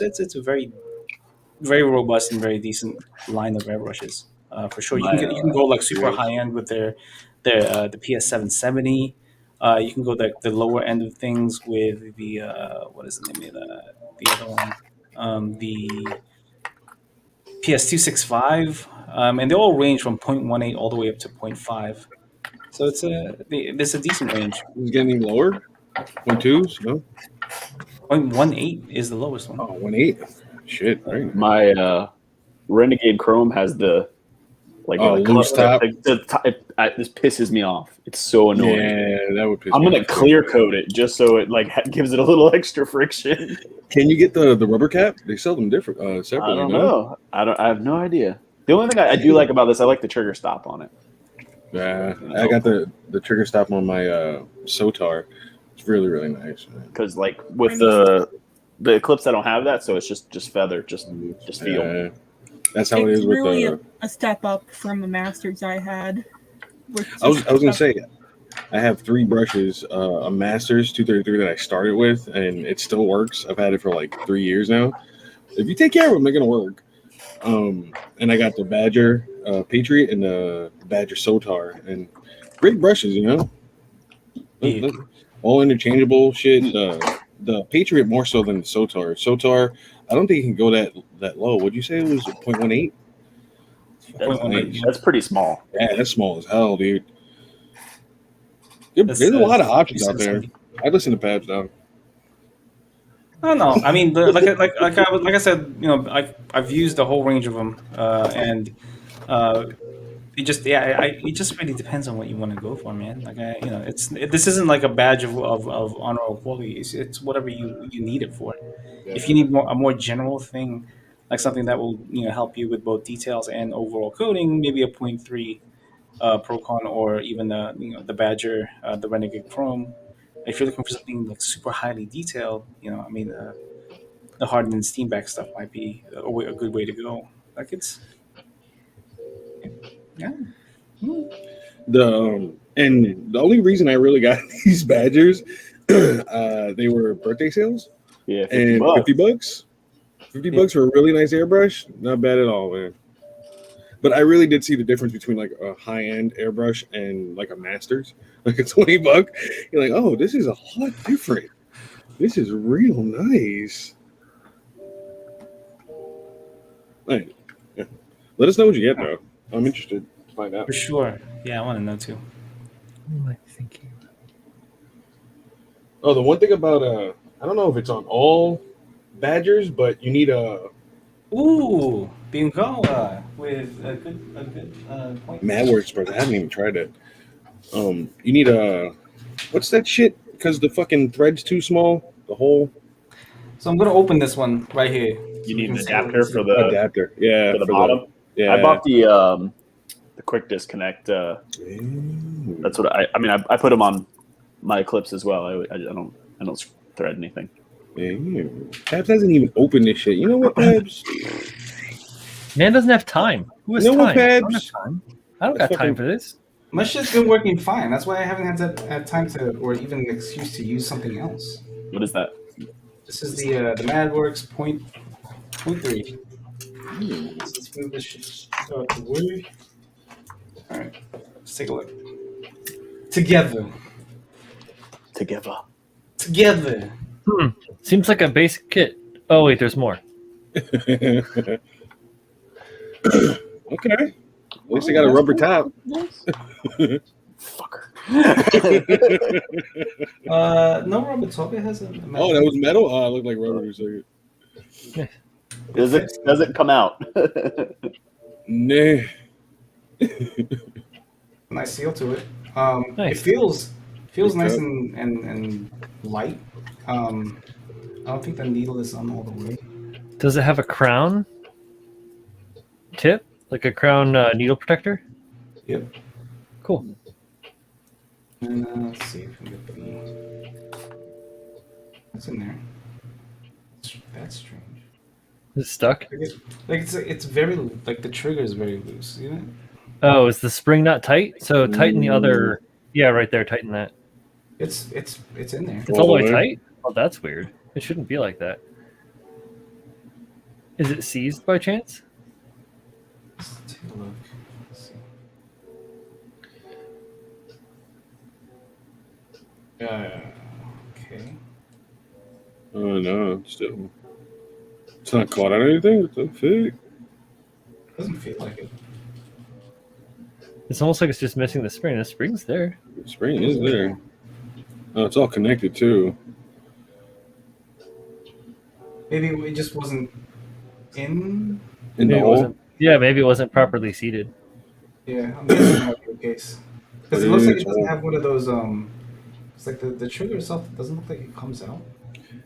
very very robust and very decent line of airbrushes for sure. You can go like super high end with the PS770. You can go the lower end of things with the what is the name of the other one? The PS265, and they all range from 0.18 all the way up to 0.5. So it's a decent range. Is it getting lower? 0.2s? No. 0.18 is the lowest one. Oh, 1.8. Shit. Right. My Renegade Chrome has the loose top. This pisses me off. It's so annoying. Yeah, that would piss I'm me gonna off. clear coat it just so it gives it a little extra friction. Can you get the rubber cap? They sell them different I separately. don't no? know. I have no idea. The only thing I do like about this, I like the trigger stop on it. Yeah, I got the trigger stop on my Sotar. It's really really nice. Because with the Eclipse, I don't have that, so it's just feather, just feel. Yeah, that's how it It's is with really the. a step up from the Masters I had. I was gonna say, I have 3 brushes, a Masters 233 that I started with, and it still works. I've had it for like 3 years now. If you take care of them, they're gonna work. And I got the Badger Patriot and the Badger Sotar, and great brushes, you know. Yeah. All interchangeable shit. The Patriot more so than the Sotar. Sotar, I don't think it can go that low. Would you say it was 0.18? That's pretty small. Yeah, that's small as hell, dude. There's a lot of options out there. I listen to Pabs now. I don't know. I mean, like I said, you know, I've used a whole range of them, and it just it just really depends on what you want to go for, man. Like this isn't like a badge of honor or quality. It's whatever you need it for. If you need a more general thing, like something that will help you with both details and overall coding, maybe a point 0.3 Procon, or even the Badger, the Renegade Chrome. If you're looking for something like super highly detailed, I mean, the hardened and steamback stuff might be a good way to go. Like yeah. And the only reason I really got these Badgers, they were birthday sales. Yeah, and $50. $50 for a really nice airbrush, not bad at all, man. But I really did see the difference between like a high-end airbrush and like a Masters, like a $20. You're like, oh, this is a lot different. This is real nice. Right. Yeah. Let us know what you get, though. I'm interested to find out. For sure. Yeah, I want to know too. What am I thinking? Oh, the one thing about I don't know if it's on all Badgers, but you need a Bingala with a good point. MadWorks, but I haven't even tried it. You need a what's that shit? Because the fucking thread's too small. The whole. So I'm gonna open this one right here. You need an adapter for the adapter. Yeah, for the bottom. Yeah, I bought the quick disconnect. That's what I mean. I put them on my clips as well. I don't thread anything. Pabs hasn't even opened this shit. You know what, Pabs? Man doesn't have time. Who has You know time? what, I don't Pabs? have time. I don't got time for this. My shit's been working fine. That's why I haven't had time to, or even an excuse to use something else. What is that? This is the MadWorks point 3. Let's move this shit out the way. All right, let's take a look. Together. Seems like a basic kit. Oh wait, there's more. Okay. At least I got a rubber top. Fucker. No rubber top. It has a metal. Oh, that was metal? Oh, it looked like rubber for a second. Does it come out? Nah. Nice seal to it. Nice. It feels nice and light. I don't think the needle is on all the way. Does it have a crown tip, like a crown needle protector? Yep. Cool. And let's see if we can get the. What's in there? That's strange. Is it stuck? It's very like the trigger is very loose. You know. Oh, is the spring not tight? So tighten the other. Yeah, right there. Tighten that. It's in there. It's all the way tight. Oh, that's weird. It shouldn't be like that. Is it seized by chance? Let's take a look. Let's see. Okay. Oh, no. Still. It's not caught on anything? What the fuck? Doesn't feel like it. It's almost like it's just missing the spring. The spring's there. The spring is there. Oh, it's all connected, too. Maybe it just wasn't in. In the Maybe it hole? wasn't. Yeah, maybe it wasn't properly seated. Yeah, I'm guessing that might be the case. Because it looks like it doesn't have one of those. It's like the trigger itself doesn't look like it comes out.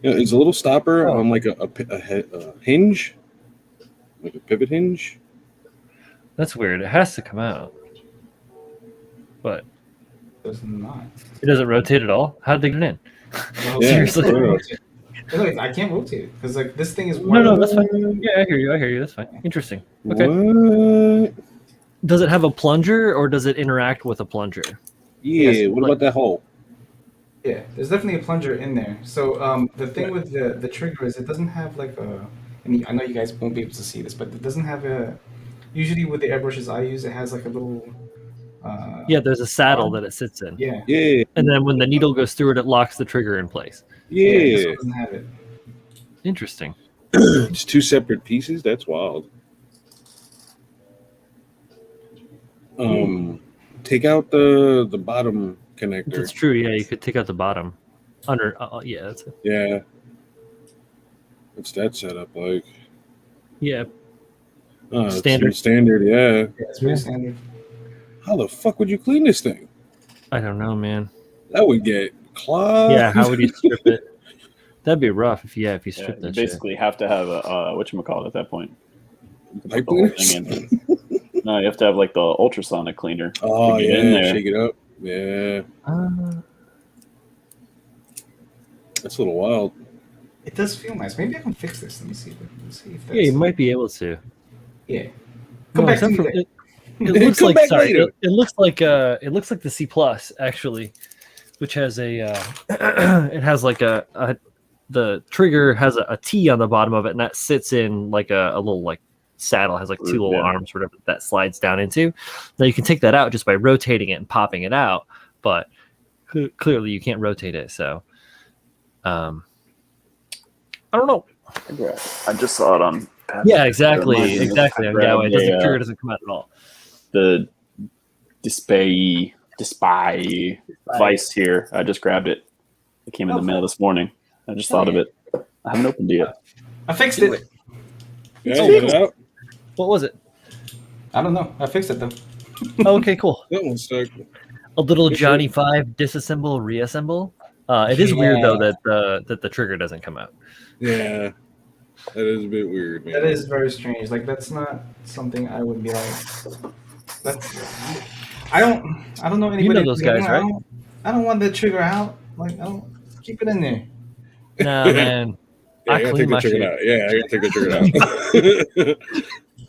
Yeah, it's a little stopper on like a hinge, like a pivot hinge. That's weird. It has to come out. But It does not. it doesn't rotate at all. How did they get it in? Well, Yeah, Seriously. for real. Look, I can't rotate it because like this thing is. No, that's fine. Yeah, I hear you. That's fine. Interesting. Okay. What? Does it have a plunger or does it interact with a plunger? Yeah, Yes, what like- about that hole? Yeah, there's definitely a plunger in there. So the thing with the trigger is it doesn't have like and I know you guys won't be able to see this, but it doesn't have a. Usually with the airbrushes I use, it has like a little. Yeah, there's a saddle that it sits in, Yeah. Yeah, and then when the needle goes through it, it locks the trigger in place. Yeah. This yeah. one doesn't have it. Interesting. It's two separate pieces. That's wild. Take out the bottom connector. That's true. Yeah, you could take out the bottom. Under. Yeah, that's it. Yeah. What's that setup like? Yeah. It's Standard. Standard, yeah. Yeah, it's pretty standard. How the fuck would you clean this thing? I don't know, man. That would get clogged. Yeah, how would you strip it? That'd be rough if you strip you that shit. basically have to have a whatchamacallit at that point. You can Pipe put the whole cleaners? thing in. No, you have to have like the ultrasonic cleaner. Oh, to get yeah. in there. Shake it up. Yeah. That's a little wild. It does feel nice. Maybe I can fix this. Let me see. Let's see if that's. Yeah, you might be able to. Yeah. Come back to except me. for Then. it looks Come like back sorry. later. It looks like the C Plus actually, which has a it has like a the trigger has a T on the bottom of it, and that sits in like a little like saddle, has like two little Yeah. arms whatever that slides down into. Now you can take that out just by rotating it and popping it out, but clearly you can't rotate it. So, I don't know. I just saw it on. Yeah, exactly. Reminds me. Exactly. I Yeah, grabbed it doesn't a, trigger doesn't come out at all. the Display device here. I just grabbed it. It came in the mail this morning. I just thought of it. I haven't opened it yet. I fixed it. Yeah, Oh, get it out. What was it? I don't know. I fixed it though. Oh, okay, cool. That one's stuck. A little Johnny 5 disassemble, reassemble. It is weird though that the trigger doesn't come out. Yeah. That is a bit weird, man. That is very strange. Like that's not something I would be like. That's. I don't know anybody. You know those guys, right? I don't want the trigger out. Like I don't keep it in there. Nah, man. Yeah, I I gotta clean take the my trigger shit. out. Yeah, I gotta take the trigger out.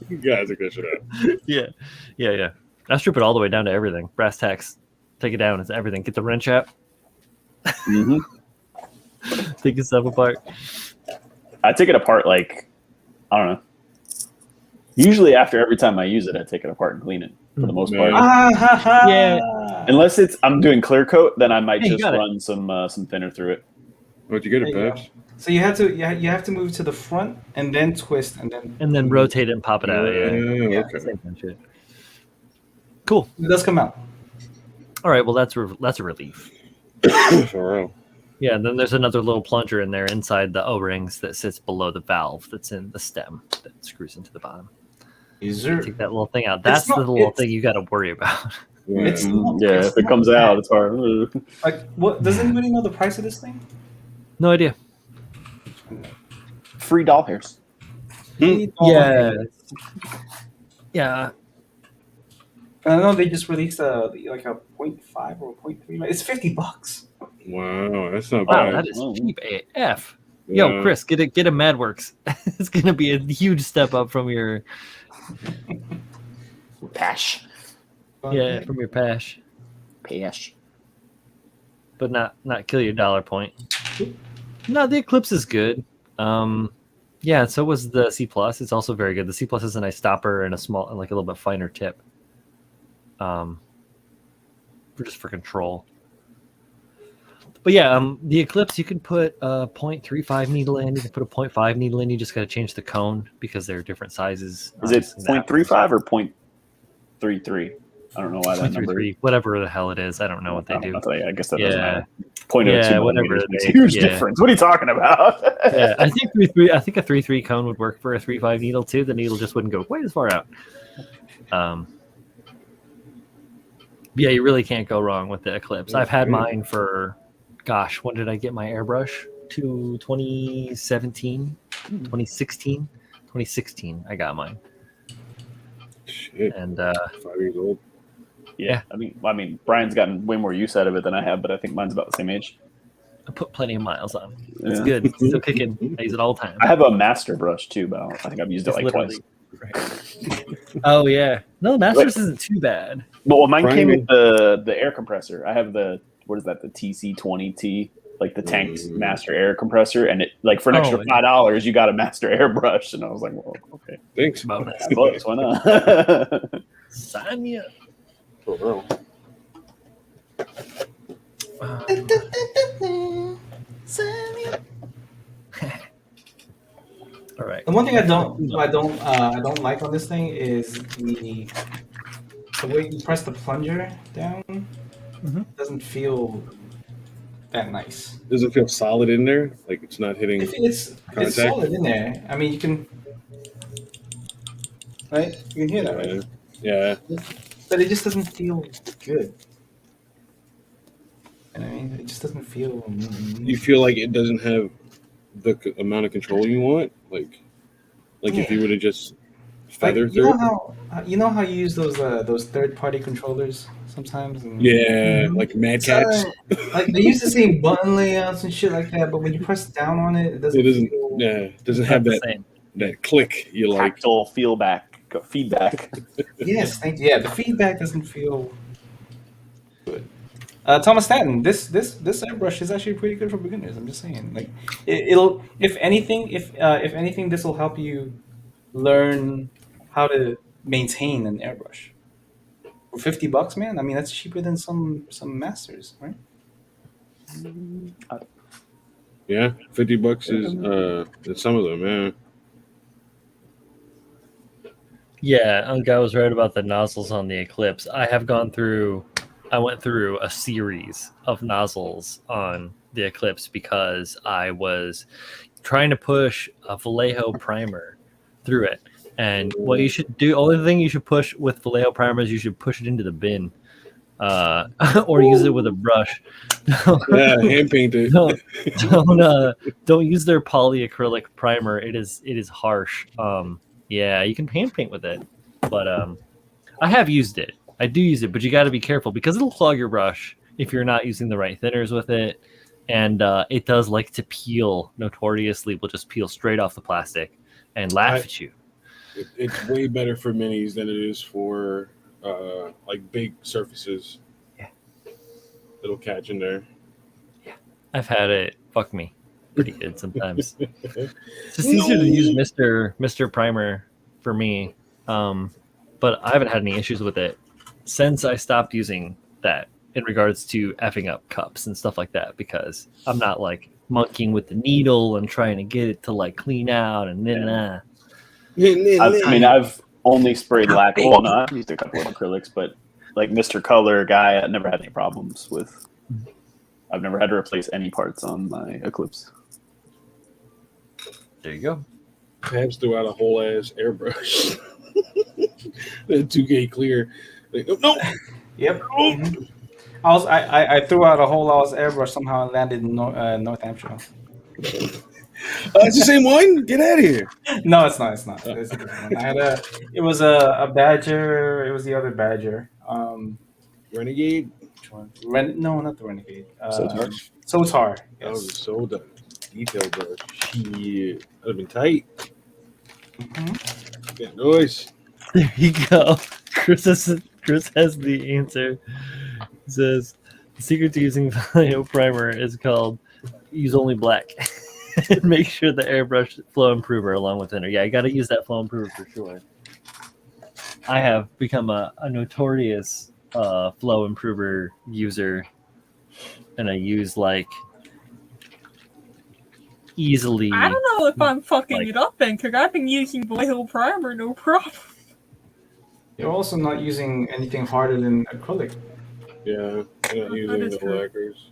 You gotta take that shit out. Yeah. I strip it all the way down to everything. Brass tacks. Take it down. It's everything. Get the wrench out. Mm-hmm. Take the stuff apart. I take it apart like, I don't know. Usually after every time I use it, I take it apart and clean it for the most part. Yeah. Unless I'm doing clear coat, then I might Hey, you just got it. run some thinner through it. What'd you get it, There you Peps? So you have to move to the front and then twist and then rotate it and pop it out. Yeah. Yeah, okay. Same kind of shit. Cool. it does come out. All right. Well, that's a relief. For real. Yeah. And then there's another little plunger in there inside the O-rings that sits below the valve that's in the stem that screws into the bottom. Is there? Take that little thing out. That's not- the little it's- thing you got to worry about. Yeah. It's not- Yeah, it's if it not comes bad. out, it's hard. Like what? Does anybody know the price of this thing? No idea. Free doll hairs. Yeah. Yeah. I know they just released a 0.5 or 0.3. It's $50. Wow, that's not Wow, bad. that is Oh. cheap AF. Yo, Yeah. Chris, get a MadWorks. It's gonna be a huge step up from your Pash. But, from your Pash, Pash. but not kill your dollar point. No, the Eclipse is good. Yeah, so was the C Plus. It's also very good. The C Plus is a nice stopper and a small, like a little bit finer tip. For control. But yeah, the Eclipse you can put a 0.35 needle in. You can put a 0.5 needle in. You just got to change the cone because they're different sizes. Is it Obviously, that- 0.35 or 0.33? I don't know why that number. 0.33, whatever the hell it is. I don't know what they do. I guess that Yeah. doesn't matter. 0.02 Yeah, whatever millimeters makes a they- huge yeah. difference. What are you talking about? Yeah, I think 3.3. I think a 3.3 cone would work for a 3.5 needle too. The needle just wouldn't go quite as far out. Yeah, you really can't go wrong with the Eclipse. I've had mine for, gosh, when did I get my airbrush? 2017, 2016, 2016. I got mine, Shit. and 5 years old. Yeah, I mean, Brian's gotten way more use out of it than I have, but I think mine's about the same age. I put plenty of miles on. It's Yeah. good. It's still kicking. I use it all the time. I have a master brush too, but I think I've used it It's like literally- twice. Oh yeah, no, Masters isn't too bad. Well, mine came Brian- with the air compressor. I have the, what is that? The TC20T like the Tank's master air compressor, and it like for an extra Oh, $5 you got a master airbrush, and I was like, well, okay, Thanks. bonus. $5, why not? Sanya. For real. All right. The one thing I don't like on this thing is the way you press the plunger down. Doesn't feel that nice. Does it feel solid in there? Like it's not hitting It's contact? solid in there. I mean, you can, right? You can hear that, right? Yeah. But it just doesn't feel good. And I mean, it just doesn't feel. You feel like it doesn't have the amount of control you want? Like if you would have just feather like, through it? you know how you use those third-party controllers sometimes? And, Yeah, like Mad Cats. like they use the same button layouts and shit like that, but when you press down on it, it doesn't. It doesn't. feel- Yeah, it doesn't have Not the that same. that click you like. Tactile feedback. Yes, thank you. Yeah, the feedback doesn't feel good. Thomas Stanton, this airbrush is actually pretty good for beginners. I'm just saying, like, it'll if anything, this will help you learn how to maintain an airbrush. For $50, man. I mean, that's cheaper than some masters, right? Yeah, $50 is some of them. Yeah. Yeah, Unga was right about the nozzles on the Eclipse. I went through a series of nozzles on the Eclipse because I was trying to push a Vallejo primer through it. And what you should do, only thing you should push with Vallejo primer is you should push it into the bin, or use it with a brush. Yeah, hand painted. Don't use their polyacrylic primer. It is harsh. Yeah, you can hand paint with it, but I have used it. I do use it, but you got to be careful because it'll clog your brush if you're not using the right thinners with it, and it does like to peel. Notoriously, will just peel straight off the plastic and laugh at you. It's way better for minis than it is for like big surfaces. Yeah, it'll catch in there. I've had it. Fuck me. Pretty good sometimes. It's just easier to use Mr. Primer for me, but I haven't had any issues with it since I stopped using that in regards to effing up cups and stuff like that, because I'm not like monkeying with the needle and trying to get it to like clean out and then. I've only sprayed lacquer. Well, no, I've used a couple of acrylics, but like Mr. Color guy, I never had any problems with. I've never had to replace any parts on my Eclipse. There you go. Tabs threw out a whole ass airbrush. The 2K clear. Like, no. Yep. Mm-hmm. I threw out a whole ass airbrush. Somehow it landed in North Hampshire. It's the same one. Get out of here. No, it's not. It's not. It's a different one. It was a Badger. It was the other Badger. Renegade. Which one? No, not the Renegade. Sotar? Sotar. That Yes. was so done. Detail brush. Shit. That'd have been tight. Mm-hmm. That noise. There you go. Chris has the answer. He says the secret to using Vallejo primer is called use only black. And make sure the airbrush flow improver along with thinner. Yeah, you got to use that flow improver for sure. I have become a notorious flow improver user, and I use like easily. I don't know if I'm fucking like- it up then, because I've been using Vallejo primer, no problem. You're also not using anything harder than acrylic. Yeah. I'm not using is the true. lacquers.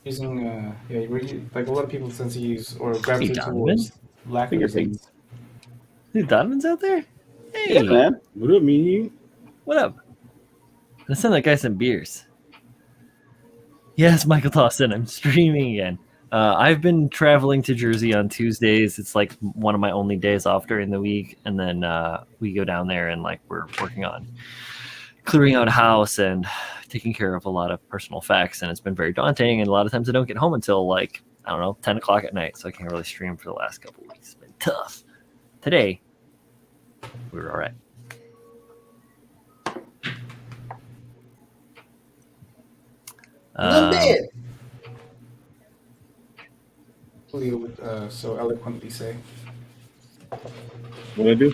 Using like a lot of people tend to use or gravitate Donovan? towards Finger lacquers. paints. Dude, Donovan's out there? Hey, Yeah, man. What up, me? what up? Let's send that guy some beers. Yes, Michael Dawson, I'm streaming again. I've been traveling to Jersey on Tuesdays. It's like one of my only days off during the week. And then we go down there and like we're working on clearing out a house and taking care of a lot of personal effects. And it's been very daunting. And a lot of times I don't get home until like, I don't know, 10 o'clock at night. So I can't really stream for the last couple of weeks. It's been tough. Today, we were all right. Julio would so eloquently say. What I do?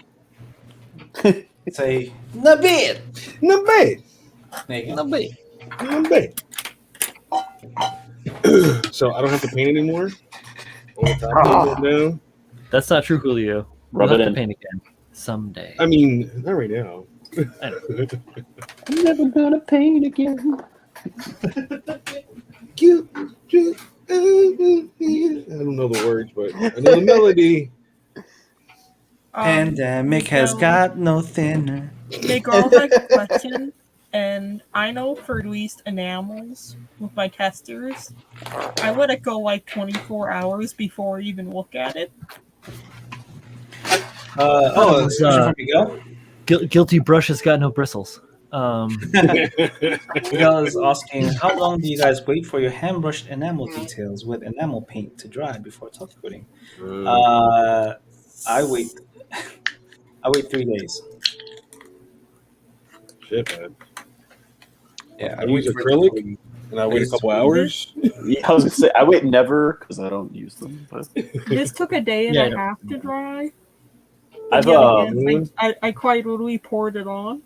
Say, Nabit! Not bad. There you go. No, wait. Not bad. So I don't have to paint anymore. All the top goes down. That's not true, Julio. Rub We'll it have in. to paint again someday. I mean, not right now. I know. I'm never gonna paint again. I don't know the words, but I know the melody. Pandemic has so- got no thinner. Hey girls, I have a question, and I know for at least enamels with my testers, I let it go like 24 hours before I even look at it. This question from Miguel. Guilty brush has got no bristles. Miguel is asking, how long do you guys wait for your hand brushed enamel details with enamel paint to dry before top coating? I wait 3 days. Shit, man. Yeah, I use acrylic, and I wait a couple hours. Yeah, I was gonna say I wait never because I don't use them. But This took a day and Yeah, a yeah. half to dry. I've Yeah, again, I quite literally poured it on.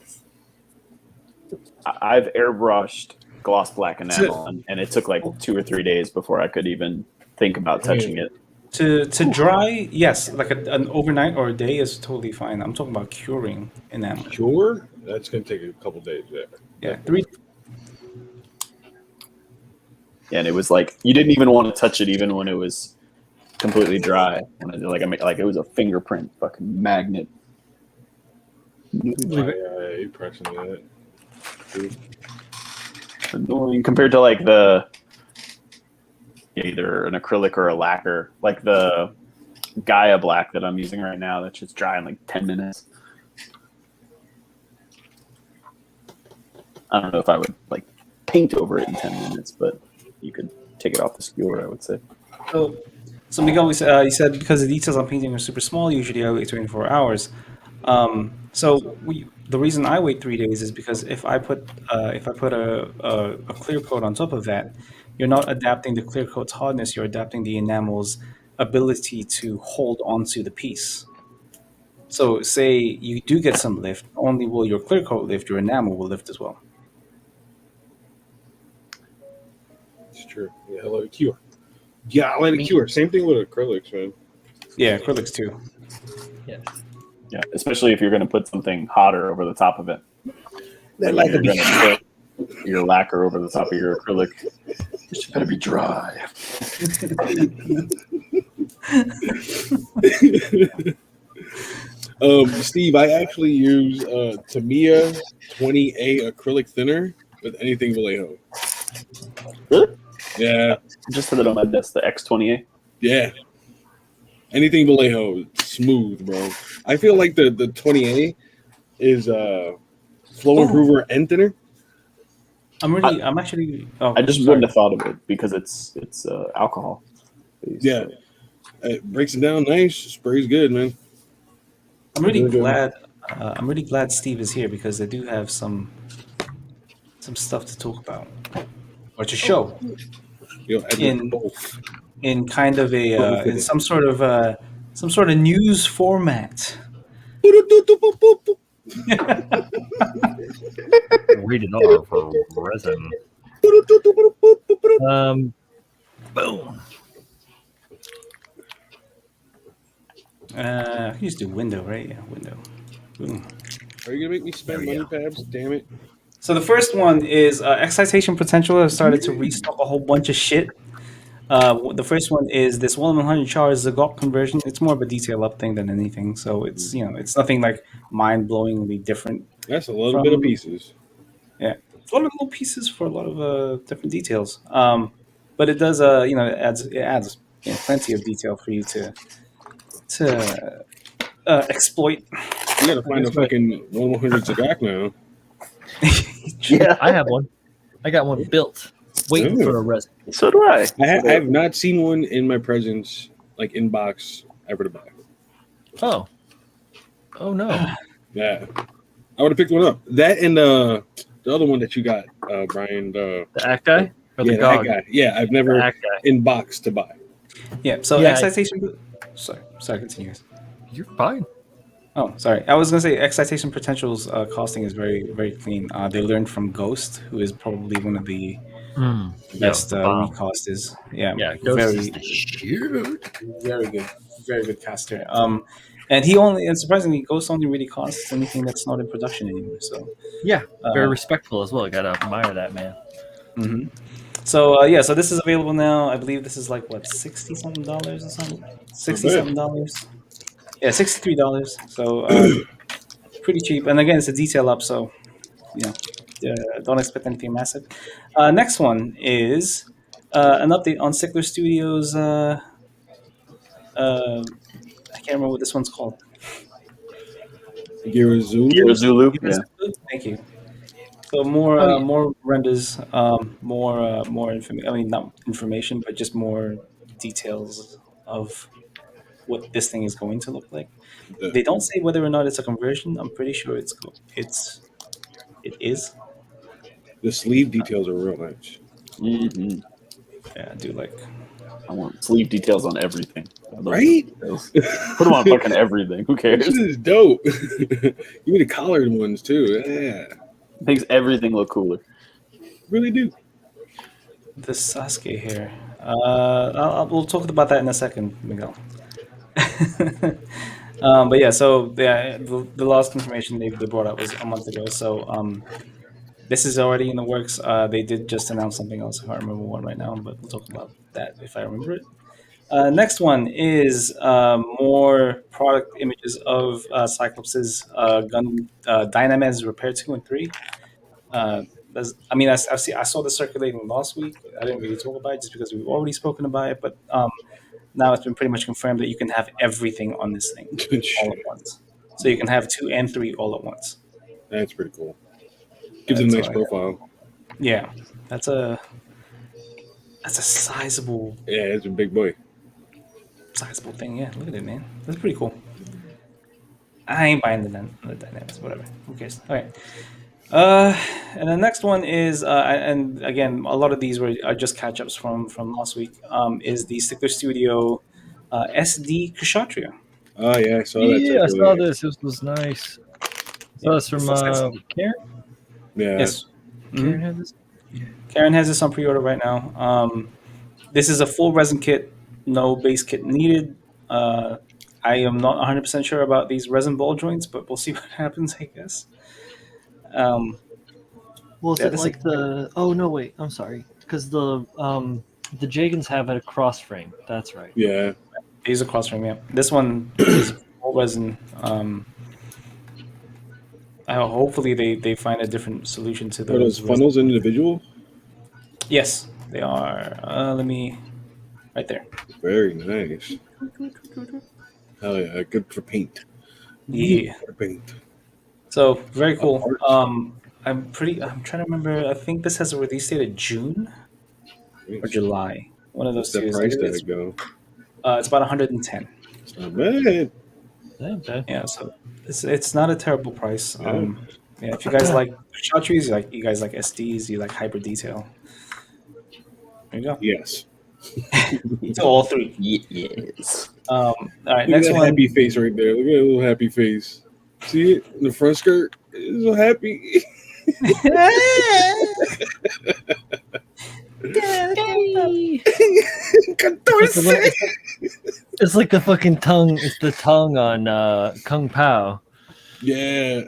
I've airbrushed gloss black enamel, and it took like 2 or 3 days before I could even think about touching it. To dry, yes, like an overnight or a day is totally fine. I'm talking about curing enamel. Sure, that's gonna take a couple days. Yeah, 3. And it was like you didn't even want to touch it even when it was completely dry. When like it was a fingerprint fucking magnet. You pressing that. Annoying compared to like the either an acrylic or a lacquer, like the Gaia black that I'm using right now. That's just dry in like 10 minutes. I don't know if I would like paint over it in 10 minutes, but you could take it off the skewer, I would say. So Miguel, you said because the details on painting are super small, usually I wait 24 hours. The reason I wait 3 days is because if I put a clear coat on top of that, you're not adapting the clear coat's hardness, you're adapting the enamel's ability to hold onto the piece. So say you do get some lift, not only will your clear coat lift, your enamel will lift as well. It's true. Yeah, hello, cure. Yeah, I'll let it cure. Same thing with acrylics, man. Yeah, acrylics too. Yeah, especially if you're going to put something hotter over the top of it. That Like you're going to put your lacquer over the top of your acrylic. It's going to be dry. Steve, I actually use Tamiya 20A acrylic thinner with anything Vallejo. Really? Yeah, Just so that on my desk, the X28. yeah. Anything Vallejo, smooth, bro. I feel like the 20A is flow improver and thinner. I'm actually. Oh, I just sorry. wouldn't have thought of it because it's alcohol. based. Yeah, it breaks it down nice. Sprays good, man. I'm really Really good. glad. I'm really glad Steve is here because they do have some stuff to talk about or to show Yo, Edward, In- both. in kind of a in some sort of news format. Rated R for resin. Boom. I can just do window, right? Yeah, window. Boom. Are you gonna make me spend money, Pabs? Damn it! So the first one is excitation potential has started to restock a whole bunch of shit. The first one is this 1/100 charge Zagot conversion. It's more of a detail up thing than anything. So it's it's nothing like mind blowingly different. That's a little bit of pieces. Yeah, it's a lot of little pieces for a lot of different details. But it does it adds plenty of detail for you to exploit. You gotta find a fucking 1/100 Zagak now. Yeah, I have one. I got one built, waiting Ooh. for a resin. so do I. I have not seen one in my presence, like in box, ever to buy. Oh. Oh no. Yeah, I would have picked one up. That and the other one that you got, Brian. The act guy? Or the Yeah, dog? that guy. Yeah, I've The never act guy. in box to buy. Yeah. So Yeah. excitation. Sorry. Continue. You're fine. Oh, sorry. I was gonna say excitation potential's costing is very, very clean. They learned from Ghost, who is probably one of the Yo, best the bomb. recasters. Yeah, Yeah, Ghost is very, the shit. very good caster. And surprisingly, Ghost only really costs anything that's not in production anymore. So, Yeah, very uh, respectful as well. Gotta admire that man. mhm. So yeah, so this is available now. I believe this is like what $60 something or something, Not 60 bad. something dollars. Yeah, $63. So pretty cheap. And again, it's a detail up, so you know, don't expect anything massive. Next one is an update on Sickler Studios. I can't remember what this one's called. Girazulu? Zulu. Yeah. Thank you. So more Oh, yeah. more renders, more information. I mean, not information, but just more details of what this thing is going to look like. The, They don't say whether or not it's a conversion. I'm pretty sure it is. the sleeve details are real nice. hmm Yeah, I do like. I want sleeve details on everything. I love Right? those details. Put them on fucking everything. Who This cares? shit is dope. Give me the collared ones too. Yeah, Makes everything look cooler. really do. The Sasuke hair. We'll talk about that in a second, Miguel. But yeah, so yeah, the last information they brought up was a month ago. So this is already in the works. They did just announce something else. I can't remember what right now, but we'll talk about that if I remember it. Next one is more product images of Cyclops' gun Dynamez Repair 2 and 3. I saw this circulating last week. I didn't really talk about it just because we've already spoken about it, but now it's been pretty much confirmed that you can have everything on this thing Good all at shit. once. So you can have 2 and 3 all at once. That's pretty cool. Gives it a That's nice all I got. profile. Yeah, that's a sizable Yeah, it's a big boy. thing. Yeah, look at it, man. That's pretty cool. I ain't buying the dynamics. Whatever. Who cares? All right. And the next one is, and again, a lot of these are just catch ups from last week. Is the Stickler Studio SD Kshatriya. Oh yeah, I saw that. Yeah, I saw circulating. this. This was nice. So that's from this looks like Karen. Yeah. yes. Karen had this. Karen has this on pre-order right now. This is a full resin kit, no base kit needed. I am not 100% sure about these resin ball joints, but we'll see what happens, I guess. Well, is Yeah, it this like is- the? Oh no, wait. I'm sorry. Because the Jagans have a cross frame. That's right. Yeah. These are cross frame, yeah. This one is full resin. Hopefully they find a different solution to Are those those funnels individual? Yes, they are. Let me right there. Very nice. Hell yeah, good for paint. Yeah. For paint. So very cool. Parts. I'm trying to remember. I think this has a release date of June or July. One of those What's two. that price tag go? It's about 110. It's not bad. Okay. Yeah, so it's not a terrible price. Yeah. Yeah, if you guys like shot trees, you guys like SDs, you like hyper detail. There you go. Yes. So all 3. Yes. All right, Look next at that one. happy face right there. Look at that little happy face. See it in the front skirt? It's so happy. It's like the fucking tongue. It's the tongue on Kung Pao. Yeah.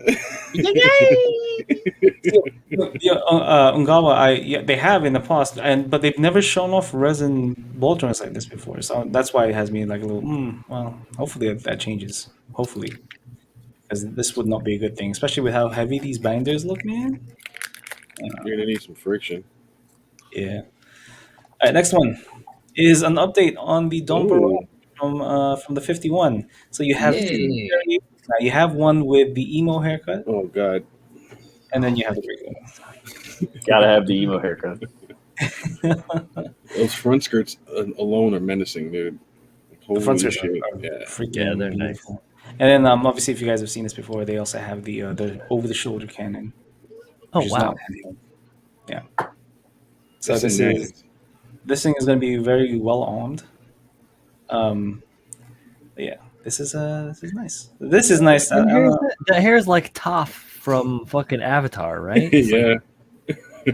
Ungawa, they have in the past, but they've never shown off resin ball joints like this before. So that's why it has me like a little. Well, hopefully that changes. Hopefully, because this would not be a good thing, especially with how heavy these binders look, man. You're gonna need some friction. Yeah. All right, next one is an update on the Don Ooh. from the 51. So you have 2 Yay. variations now. You have one with the emo haircut, Oh god. and then you have the regular one. Gotta have the emo haircut. Those front skirts alone are menacing, dude. Holy front skirts shit. are Yeah. freaking Yeah, they're nice. beautiful. And then obviously, if you guys have seen this before, they also have the over the shoulder cannon. Oh Which is wow. not handheld. Yeah. So That's this nice. thing is going to be very well armed. But yeah, this is nice. This is nice. I don't know. That hair is like Toph from fucking Avatar, right? It's Yeah.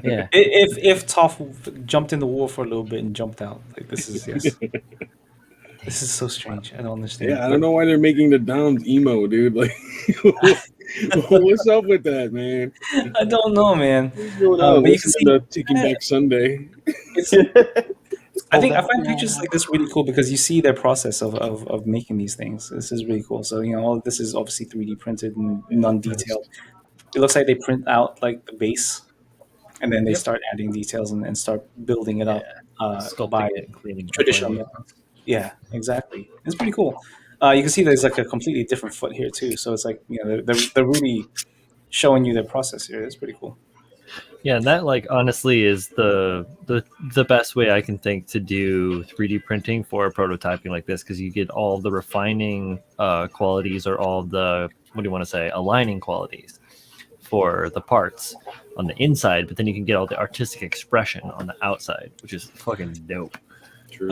yeah. If Toph jumped in the war for a little bit and jumped out, like this is yes. This is so strange. I don't understand. Yeah, I don't know why they're making the Doms emo, dude. Like, what's up with that, man? I don't know, man. What's going on? But you can Listen see, to Taking Back Sunday. it's, I find pictures like this really cool because you see their process of making these things. This is really cool. So all of this is obviously 3D printed and non-detailed. It looks like they print out like the base, and then they start adding details and start building it up Sculpting by it, cleaning it traditional before methods. Yeah, exactly. It's pretty cool. You can see there's like a completely different foot here too. So it's like they're really showing you their process here. It's pretty cool. Yeah, and that like honestly is the best way I can think to do 3D printing for prototyping like this, because you get all the refining qualities, or all the, what do you want to say, aligning qualities for the parts on the inside, but then you can get all the artistic expression on the outside, which is fucking dope. True.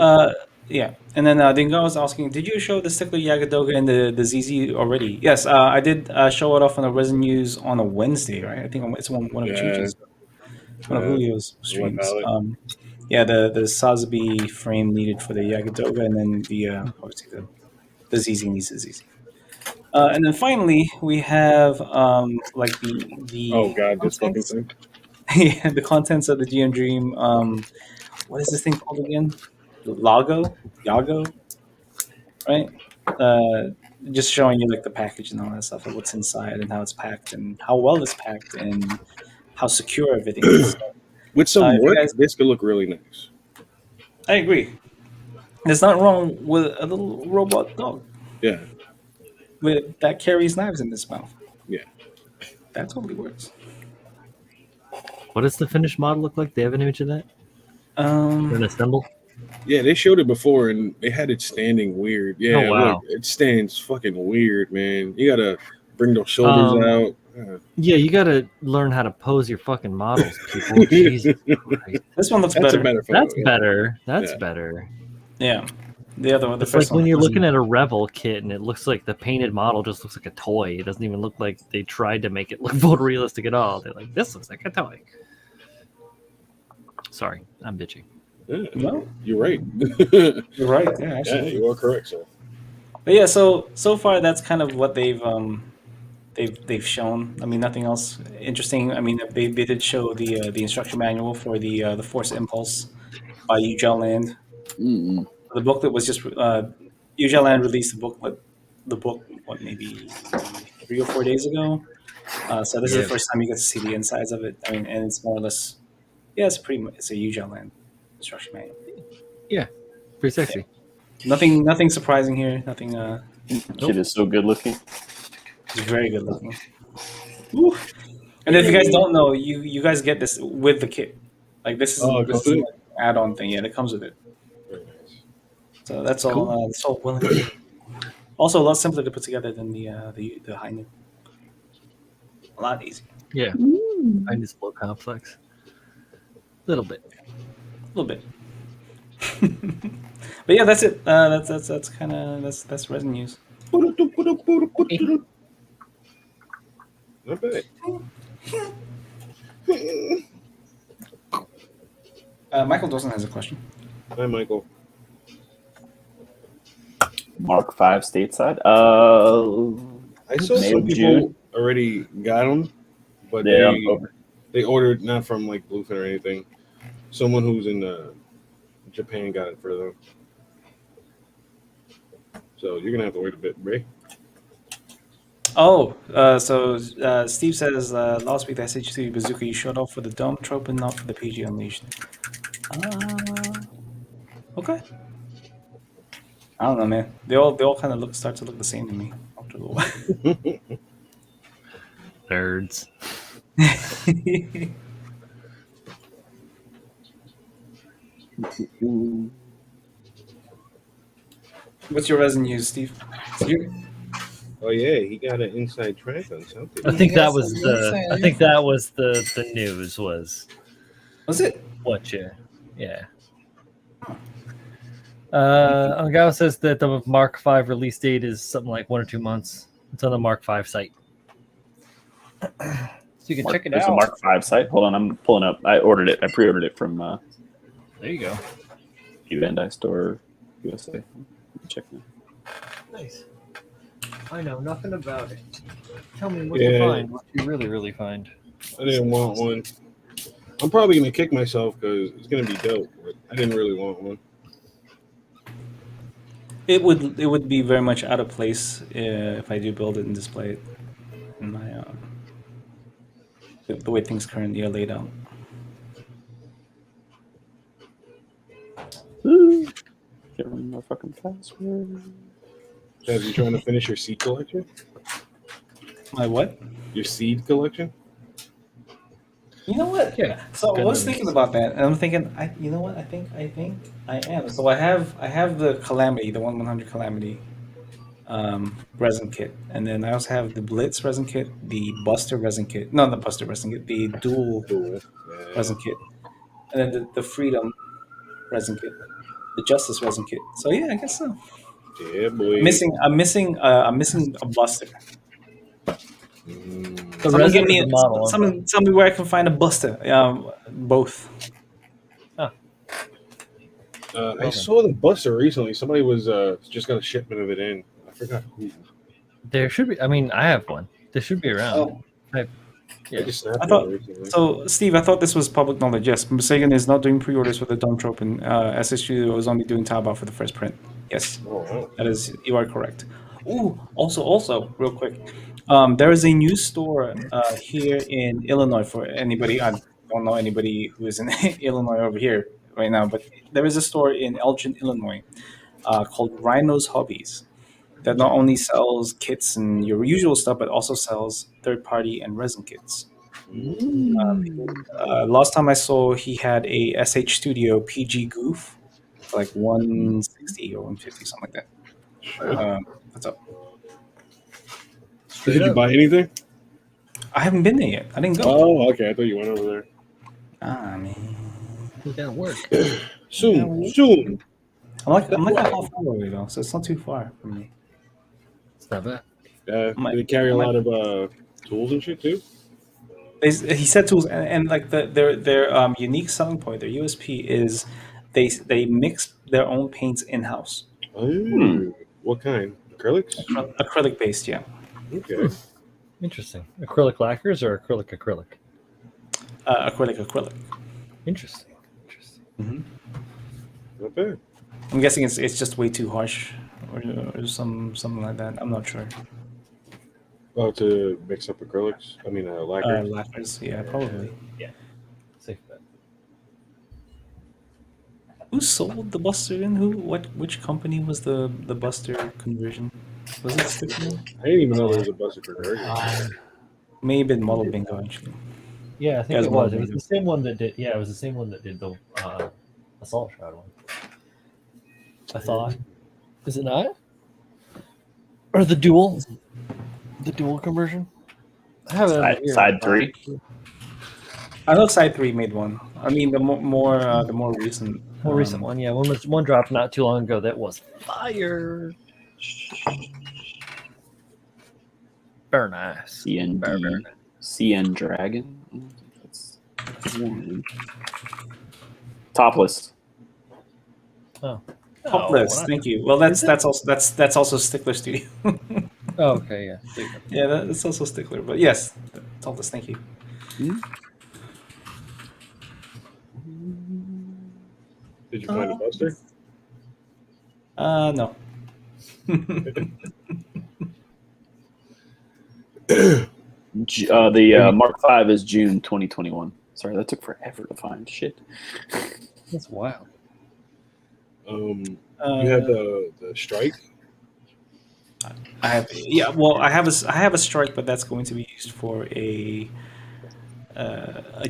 Yeah, and then Dencklau was asking, did you show the Stickler Yagadoga and the ZZ already? Yes, I did show it off on the Resin News on a Wednesday, right? I think it's one of Chichi's, one of Julio's streams. Yeah, the Sazabi frame needed for the Yagadoga, and then the obviously the ZZ needs the ZZ. And then finally we have like the Oh god, this fucking thing. yeah, the contents of the GM Dream. What is this thing called again? Yago, right? Just showing you like the package and all that stuff, and what's inside and how it's packed and how well it's packed and how secure everything is. With some if you work, guys- this could look really nice. I agree. There's nothing wrong with a little robot dog Yeah. that carries knives in its mouth. Yeah. That totally works. What does the finished model look like? Do they have an image of that? An assemble? Yeah, they showed it before and they had it standing weird. Yeah, Oh, wow. look, it stands fucking weird, man. You gotta bring those shoulders out. Yeah, you gotta learn how to pose your fucking models, people. Jesus Christ. This one looks That's better. a better photo. That's yeah. better. That's Yeah. better. Yeah. The other one, the It's like first when one you're wasn't- looking at a Revel kit and it looks like the painted model just looks like a toy. It doesn't even look like they tried to make it look photorealistic at all. They're like, this looks like a toy. Sorry, I'm bitching. Yeah, No. you're right. You're right. Yeah, Yeah, actually. you are correct, sir. But yeah, so far that's kind of what they've shown. I mean, nothing else interesting. I mean, they did show the instruction manual for the Force Impulse by Ugel Land. Mm-mm. The booklet was just Ugel Land released the book what, maybe 3 or 4 days ago. So this is the first time you get to see the insides of it. I mean, and it's more or less, yeah, it's a Ugel Land instruction manual. Yeah, pretty sexy. Nothing surprising here. Nothing. Kid is so good looking. It's very good looking. Woo. And if you guys don't know, you guys get this with the kit. Like this is Oh, it this comes is with an add-on thing. Yeah, that comes with it. Very nice. So that's all. That's all well. Also, a lot simpler to put together than the high noon. A lot easier. Yeah, I just blow complex. Little bit. A little bit. But yeah, that's it. That's kind of that's Resin News. Not bad. Michael Dawson has a question. Hi, Michael. Mark V stateside. I saw May some of people June. already got them, but Yeah, they ordered not from like Bluefin or anything. Someone who's in Japan got it for them. So you're gonna have to wait a bit, Ray. Oh, so Steve says last week the SH2 bazooka you showed off for the Dome trope and not for the PG Unleashed. Okay. I don't know, man. They all kind of start to look the same to me after a little while. Nerds. What's your Resin News, Steve? Oh yeah, he got an inside track on something. I think Yeah, that was so the. you're I think that was the news was Was it? what you. Yeah. Angao says that the Mark V release date is something like 1 or 2 months. It's on the Mark V site. So you can check it There's out. a Mark V site. Hold on, I'm pulling up. I ordered it. I pre-ordered it from There you go. Bandai Store USA. Let me check now. Nice. I know nothing about it. Tell me what Yeah. you find. What you really, really find. I didn't want one. I'm probably gonna kick myself because it's gonna be dope. But I didn't really want one. It would be very much out of place if I do build it and display it in my the way things currently are laid out. Can't remember my fucking password. Have you trying to finish your seed collection? My what? Your seed collection? You know what? Yeah. So I was Gundam. thinking about that, and I'm thinking, you know what? I think I am. So I have the Calamity, the 1/100 Calamity resin kit, and then I also have the Blitz resin kit, the Buster resin kit. No, not Buster resin kit, the Dual Cool. resin kit, and then the Freedom resin kit, the Justice resin kit. So yeah, I guess so. Yeah, boy. I'm missing a Buster. Mm. The Someone resin give me or the model? someone tell me where I can find a Buster. Both. I saw the Buster recently. Somebody was just got a shipment of it in. I forgot who. There should be. I mean, I have one. This should be around. Oh. I just snapped I thought- it recently. So, Steve, I thought this was public knowledge. Yes, Sagan is not doing pre-orders for the Dome Trope, and SS Studio is only doing Taobao for the first print. Yes, Oh, wow. that is, you are correct. Ooh, also, real quick, there is a new store here in Illinois for anybody. I don't know anybody who is in Illinois over here right now, but there is a store in Elgin, Illinois, called Rhino's Hobbies that not only sells kits and your usual stuff, but also sells third-party and resin kits. Last time I saw, he had a SH Studio PG Goof for like 160 or 150, something like that. What's up? Did you buy anything? I haven't been there yet. I didn't go. Oh, okay. I thought you went over there. Ah, man. You gotta work. Soon. I'm like a half hour away though, so it's not too far from me. It's not bad. Do they carry a lot of tools and shit too? He said tools, and like their unique selling point, their USP is they mix their own paints in house, Oh, what kind? Acrylics? acrylic based. Yeah, Okay. Interesting. Acrylic lacquers or acrylic? acrylic. Interesting. Not bad. I'm guessing it's just way too harsh, or something like that. I'm not sure. Oh, to mix up acrylics? I mean, lacquer. Lacquers, yeah, probably. Safe bet. Who sold the Buster in? Which company was the Buster conversion? Was it Stickman? I didn't even know there was a Buster conversion. May have been Model Bingo actually. Yeah, I think As it well, was. It was maybe. the same one that did. Yeah, it was the same one that did the assault shroud one. I thought. Is it not? Or the dual? The dual conversion? I have it Side 3. I know Side 3 made one. I mean the more recent. More recent one, yeah. One dropped not too long ago that was fire. Very nice. CN CN Dragon. That's one. Topless. Oh. Topless, Oh, thank you. Well, that's also Stickler Studio. oh, okay, yeah. Yeah, that's also Stickler. But yes, Topless, thank you. Did you find a Buster? No. The Mark V is June 2021. Sorry, that took forever to find. Shit. That's wild. You have the strike. I have I have a strike, but that's going to be used for a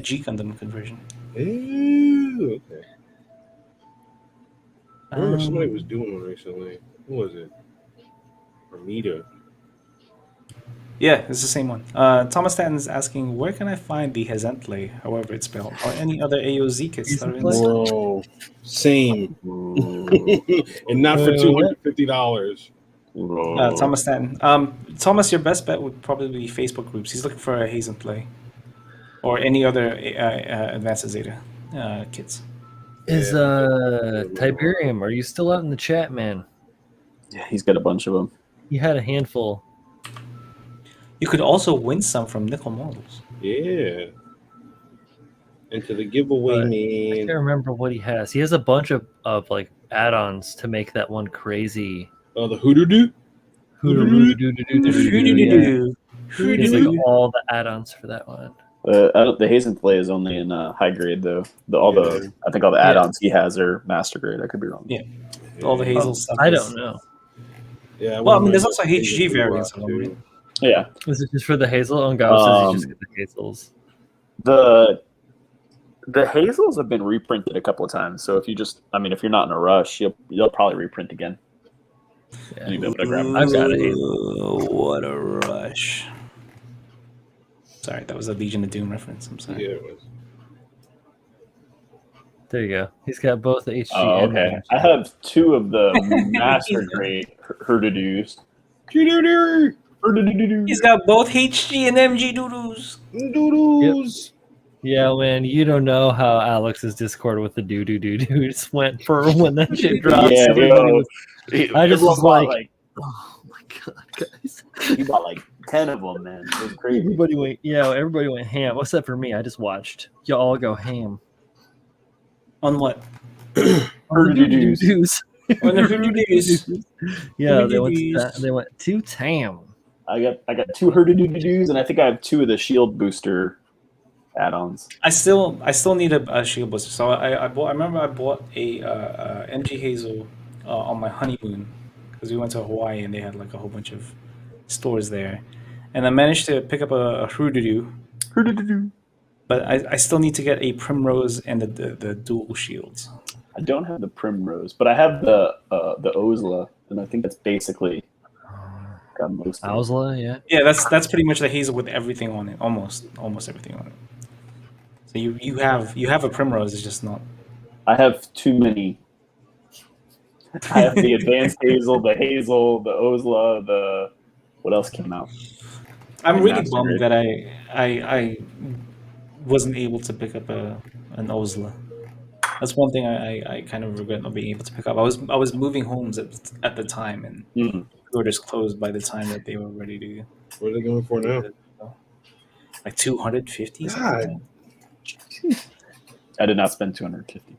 G Gundam conversion. Ooh, okay. I remember somebody was doing one recently. Who was it? Armida. Yeah, it's the same one. Thomas Stanton is asking, where can I find the Hezentle, however it's spelled, or any other AOZ kits that are in the store? Bro, same. and not for $250. Thomas Stanton. Thomas, your best bet would probably be Facebook groups. He's looking for a Hazen Play or any other Advanced Zeta kits. Is Tiberium? Are you still out in the chat, man? Yeah, he's got a bunch of them. You had a handful. You could also win some from nickel models. Yeah. Into the giveaway, I man. can't remember what he has. He has a bunch of like add-ons to make that one crazy. Oh, the hoodoo-doo? He's like all the add-ons for that one. The Hazen Play is only in high grade though. I think all the add-ons he has are master grade. I could be wrong. Yeah, all the Hazel stuff. I don't know. Yeah. Well, I mean, there's also HG variants of them. Right? Yeah. Is it just for the Hazel? On Gao says you just get the Hazels. The Hazels have been reprinted a couple of times. So if you're not in a rush, you'll probably reprint again. Yeah. You'll be able to grab them. I've got a Hazel. What a rush! Sorry, that was a Legion of Doom reference. I'm sorry. Yeah, it was. There you go. He's got both the HG Oh, and okay. I have two of the master grade Hurdadoos. He's got both HG and MG doodles. Doodles. Yeah, man, you don't know how Alex's Discord with the doo-doo-doo-doos went for when that shit drops. Yeah, Everybody yo. was- I just was like, oh my god, guys. He bought like 10 of them, man. It was crazy. everybody went ham. Except for me, I just watched. You all go ham. On what? Doo-doo-doos. On the Hurdadoos. Yeah, Doo-doo-doos. they went to tam. I got two Hurdadoos, and I think I have two of the shield booster add-ons. I still need a shield booster. So I remember I bought a MG Hazel on my honeymoon because we went to Hawaii and they had like a whole bunch of stores there, and I managed to pick up a Hurudadu. But I still need to get a Primrose and the dual shields. I don't have the Primrose, but I have the Ozla, and I think that's basically got most of it. Ausla, yeah. Yeah, that's pretty much the Hazel with everything on it, almost everything on it. So you have a Primrose, it's just not. I have too many. I have the Advanced Hazel, the Ozla, what else came out? I'm really Master bummed grade. that I wasn't able to pick up an Ozla. That's one thing I kind of regret not being able to pick up. I was moving homes at the time, and orders closed by the time that they were ready to. What are they going for now? Like 250. God. I did not spend 250.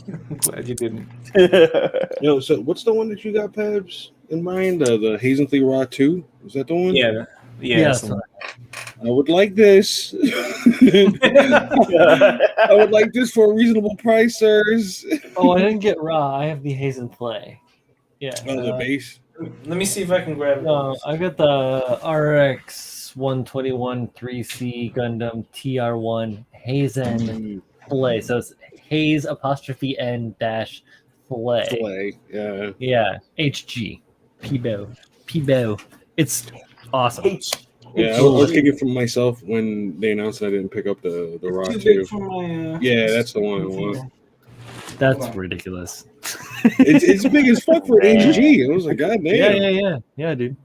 I'm glad you didn't. Yo, so what's the one that you got, Pabs, in mind? The Hazen Raw 2? Is that the one? Yeah. Yes. So- I would like this. I would like this for a reasonable price, sirs. Oh, I didn't get raw. I have the Hazen Play. Yeah. Oh, the base. Let me see if I can grab. No, I got the RX 121 3C Gundam TR1 Hazen Play. So it's Haze apostrophe N dash Play. Play. Yeah. Yeah. HG. Peebo. It's awesome. Yeah, I was kicking for myself when they announced that I didn't pick up the Raw 2. Yeah, that's the one I want. That's ridiculous. It's big as fuck for an HG. I was like, God damn. Yeah, dude.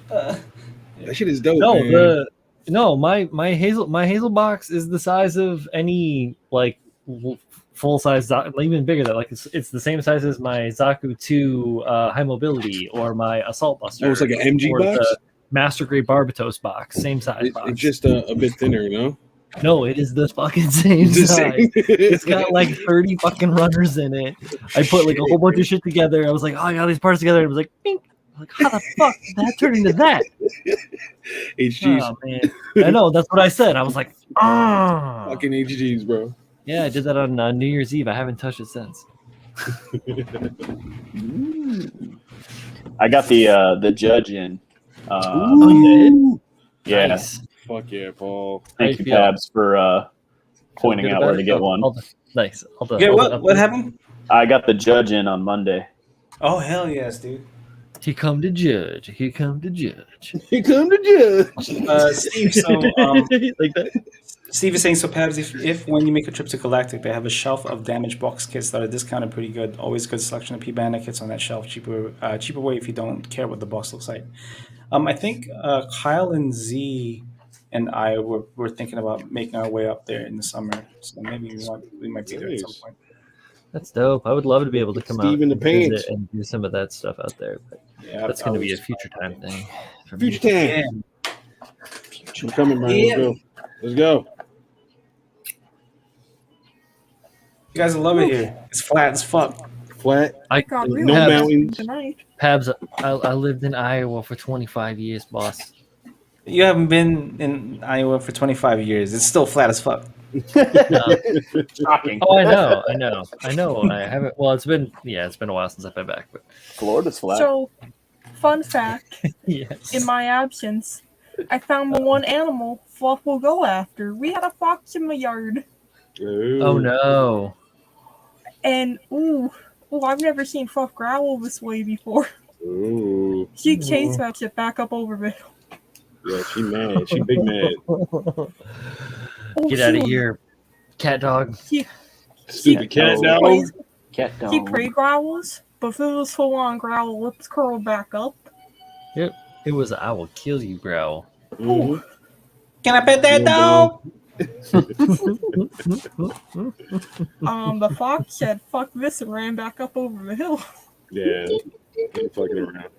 That shit is dope. No, man. my Hazel box is the size of any like full size, even bigger than like it's the same size as my Zaku 2 high mobility or my Assault Buster. Oh, it's like an MG or box? the Master Grade Barbatos box, same size box. It's just a bit thinner, you know? No, it is the fucking same It's the size. same. It's got like 30 fucking runners in it. I put like a whole bunch of shit together. I was like, oh, I got these parts together. And it was like, bink. I'm like, how the fuck did that turn into that? HGs. Oh, man. I know, that's what I said. I was like, ah. Fucking HGs, bro. Yeah, I did that on New Year's Eve. I haven't touched it since. I got the Judge in. Oh, you did? Yeah. Nice. Fuck yeah, Paul. Thank How you, you feel? Pabs, for pointing Good out about where it? to get one. Nice. Yeah, what happened? I got the Judge in on Monday. Oh hell yes, dude. Here come the judge. Here come the judge. Here come the judge. Steve, so Like that. Steve is saying, so perhaps if when you make a trip to Galactic, they have a shelf of damaged box kits that are discounted pretty good. Always good selection of P-Bandit kits on that shelf. Cheaper way if you don't care what the box looks like. I think Kyle and Z and I were thinking about making our way up there in the summer. So maybe we might be there at some point. That's dope. I would love to be able to come Steve out in the and visit pants. and do some of that stuff out there. But Yeah, that's going to be a future time thing. For me. Future time. I'm coming, man. Yeah. Let's go. Let's go. You guys will love it here. It's flat as fuck. Flat. I Got No real Pabs, mountains. tonight. Pabs, I lived in Iowa for 25 years, boss. You haven't been in Iowa for 25 years. It's still flat as fuck. Shocking. Oh, I know. I haven't. Well, it's been a while since I've been back. But Florida's flat. So, fun fact: yes, in my absence, I found the one animal Fluff will go after. We had a fox in my yard, oh no, and I've never seen Fluff growl this way before. Ooh. She chased that shit back up over the hill. Yeah, she mad. She big mad. get out of here, cat dog. Stupid cat dog. dog. Cat dog. He pre-growls, but if it was full-on growl, lips curl back up. It was I will kill you, growl. Mhm. Can I pet that dog? The fox said, "Fuck this," and ran back up over the hill. Yeah. Ain't fucking around.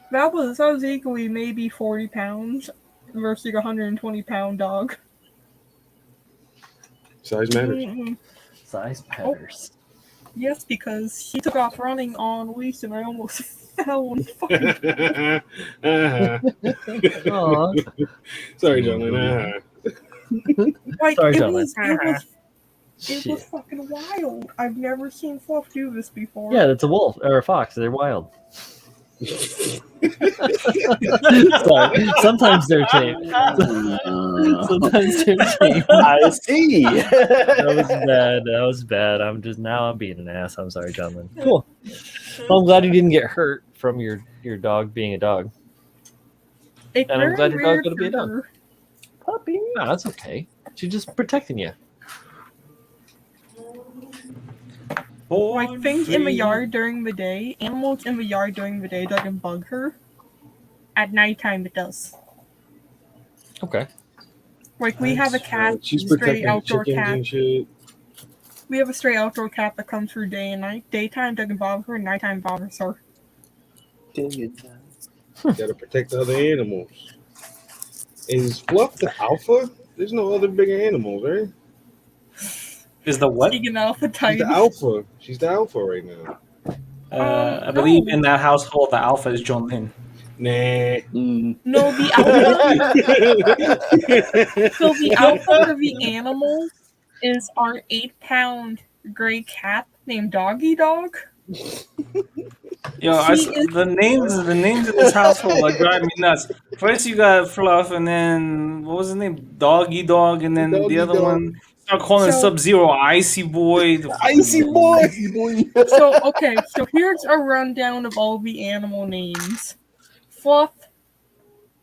That was equally maybe 40 pounds versus a 120-pound dog. Size matters. Mhm. Size matters. Yes, because she took off running on leash and I almost fell and fucking. Aw. Sorry, gentlemen. Like, Sorry, it John. was Shit. fucking wild. I've never seen Fluff do this before. Yeah, that's a wolf or a fox. They're wild. Sorry. Sometimes they're tame. Sometimes they're tame. I see. That was bad. I'm being an ass. I'm sorry, gentlemen. Cool. Well, I'm glad you didn't get hurt from your dog being a dog. It's And I'm glad your very dog's gonna be a weird dog. for her. Puppy. No, that's okay. She's just protecting you. Like, things in the yard during the day, animals in the yard during the day doesn't bug her. At nighttime, it does. Okay. Like, we have a cat, She's stray protecting the outdoor chickens cat. and shit. We have a stray outdoor cat that comes through day and night. Daytime doesn't bother her, nighttime bothers her. Gotta protect the other animals. Is Fluff the alpha? There's no other bigger animals, right? Is the what? Vegan alpha She's type. the alpha. She's the alpha right now. I believe in that household, the alpha is John Lynn. Nah. No, the alpha. So the alpha for the animal is our 8-pound gray cat named Doggy Dog. Yo, She the names in this household are driving me nuts. First you got Fluff, and then what was his name? Doggy Dog, and then Doggy the other Dog. one start calling So- Sub-Zero Icy Boy. Icy boy. So here's a rundown of all the animal names. Fluff.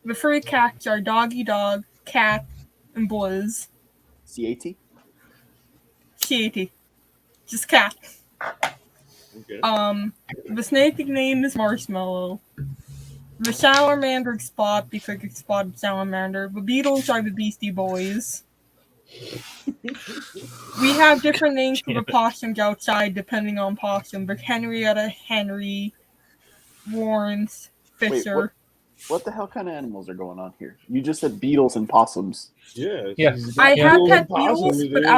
The three cats are Doggy Dog, Cat, and Blizz. CAT. Katie. Just Cat. Okay. The snake name is Marshmallow. The salamander is Spot because it's spotted salamander. The beetles are the Beastie Boys. We have different names for the possums outside depending on possum. But Henrietta, Henry, Lawrence, Fisher. What the hell kind of animals are going on here? You just said beetles and possums. Yeah. Yeah. she's I got have beetles pet and possums, beetles, but dude.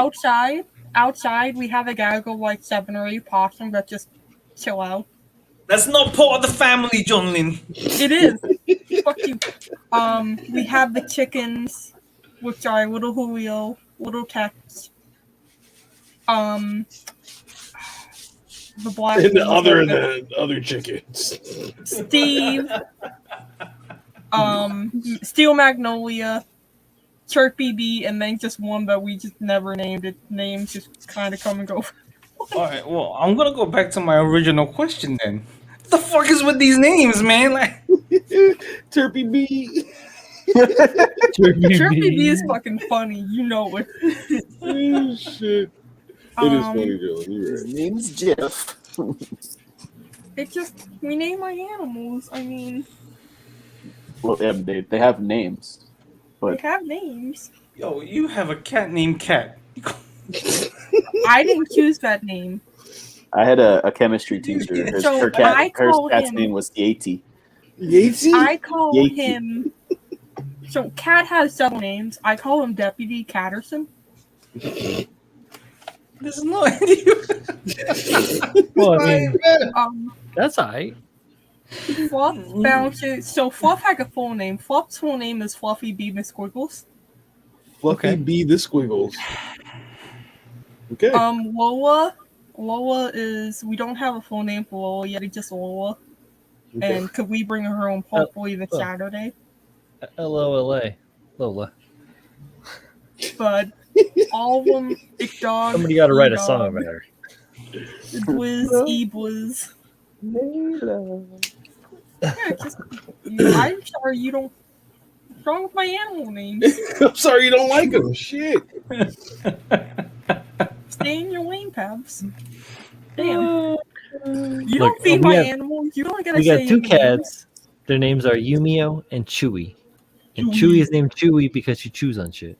outside we have a gaggle like 7 or 8 possums that just chill out. That's not part of the family, John Lynn. It is. Fuck you. We have the chickens, which are Little Julio, Little Tex. The black And the ones are other chickens. Steve. Steel Magnolia, Chirpy Bee, and then just one that we just never named. It names just kind of come and go. All right, well, I'm gonna go back to my original question then. the fuck is with these names, man? Like, Turpy B. Chirpy B is fucking funny. You know it. Oh, shit. It is funny, Dylan. You're His right. name's Jeff. It's just we name our animals. I mean, Well, yeah, they have names, they but have names. yo, you have a cat named Cat. I didn't choose that name. I had a chemistry teacher. So Her I call cat's him- name was Yeti. Yatesy? I call Yankee. him. So Cat has several names. I call him Deputy Catterson. There's no idea. Well, I mean, Um, that's alright. Fluff bounces. So Fluff had a full name. Fluff's full name is Fluffy B. McSquiggles. Fluffy Okay. B the Squiggles. Okay. Lola is. We don't have a full name for Lola yet. It's just Lola. Okay. And could we bring her home hopefully this Saturday? LOLA. Lola. But all of them, Big Dog. Somebody got to write a E-Dog, song about her. Blizz, E-Blizz. Yeah, just, I'm sorry you don't. What's wrong with my animal names? I'm sorry you don't like them. Shit. Stay in your lane, Pabs. Damn. You Look, don't feed we my have- animals. You don't gotta We say got two your cats. Their names are Yumio and Chewy. And Chewy is named Chewy because she chews on shit.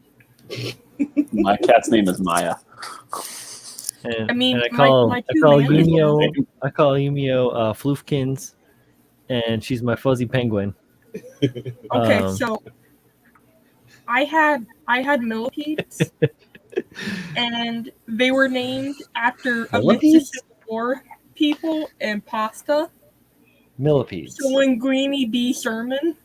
My cat's name is Maya. And I mean, and I my call two mans- Yumio Floofkins, and she's my fuzzy penguin. Okay, so I had millipedes, and they were named after a Millipedes? Mississippi War people and pasta. Millipedes. So Linguini B. Sherman.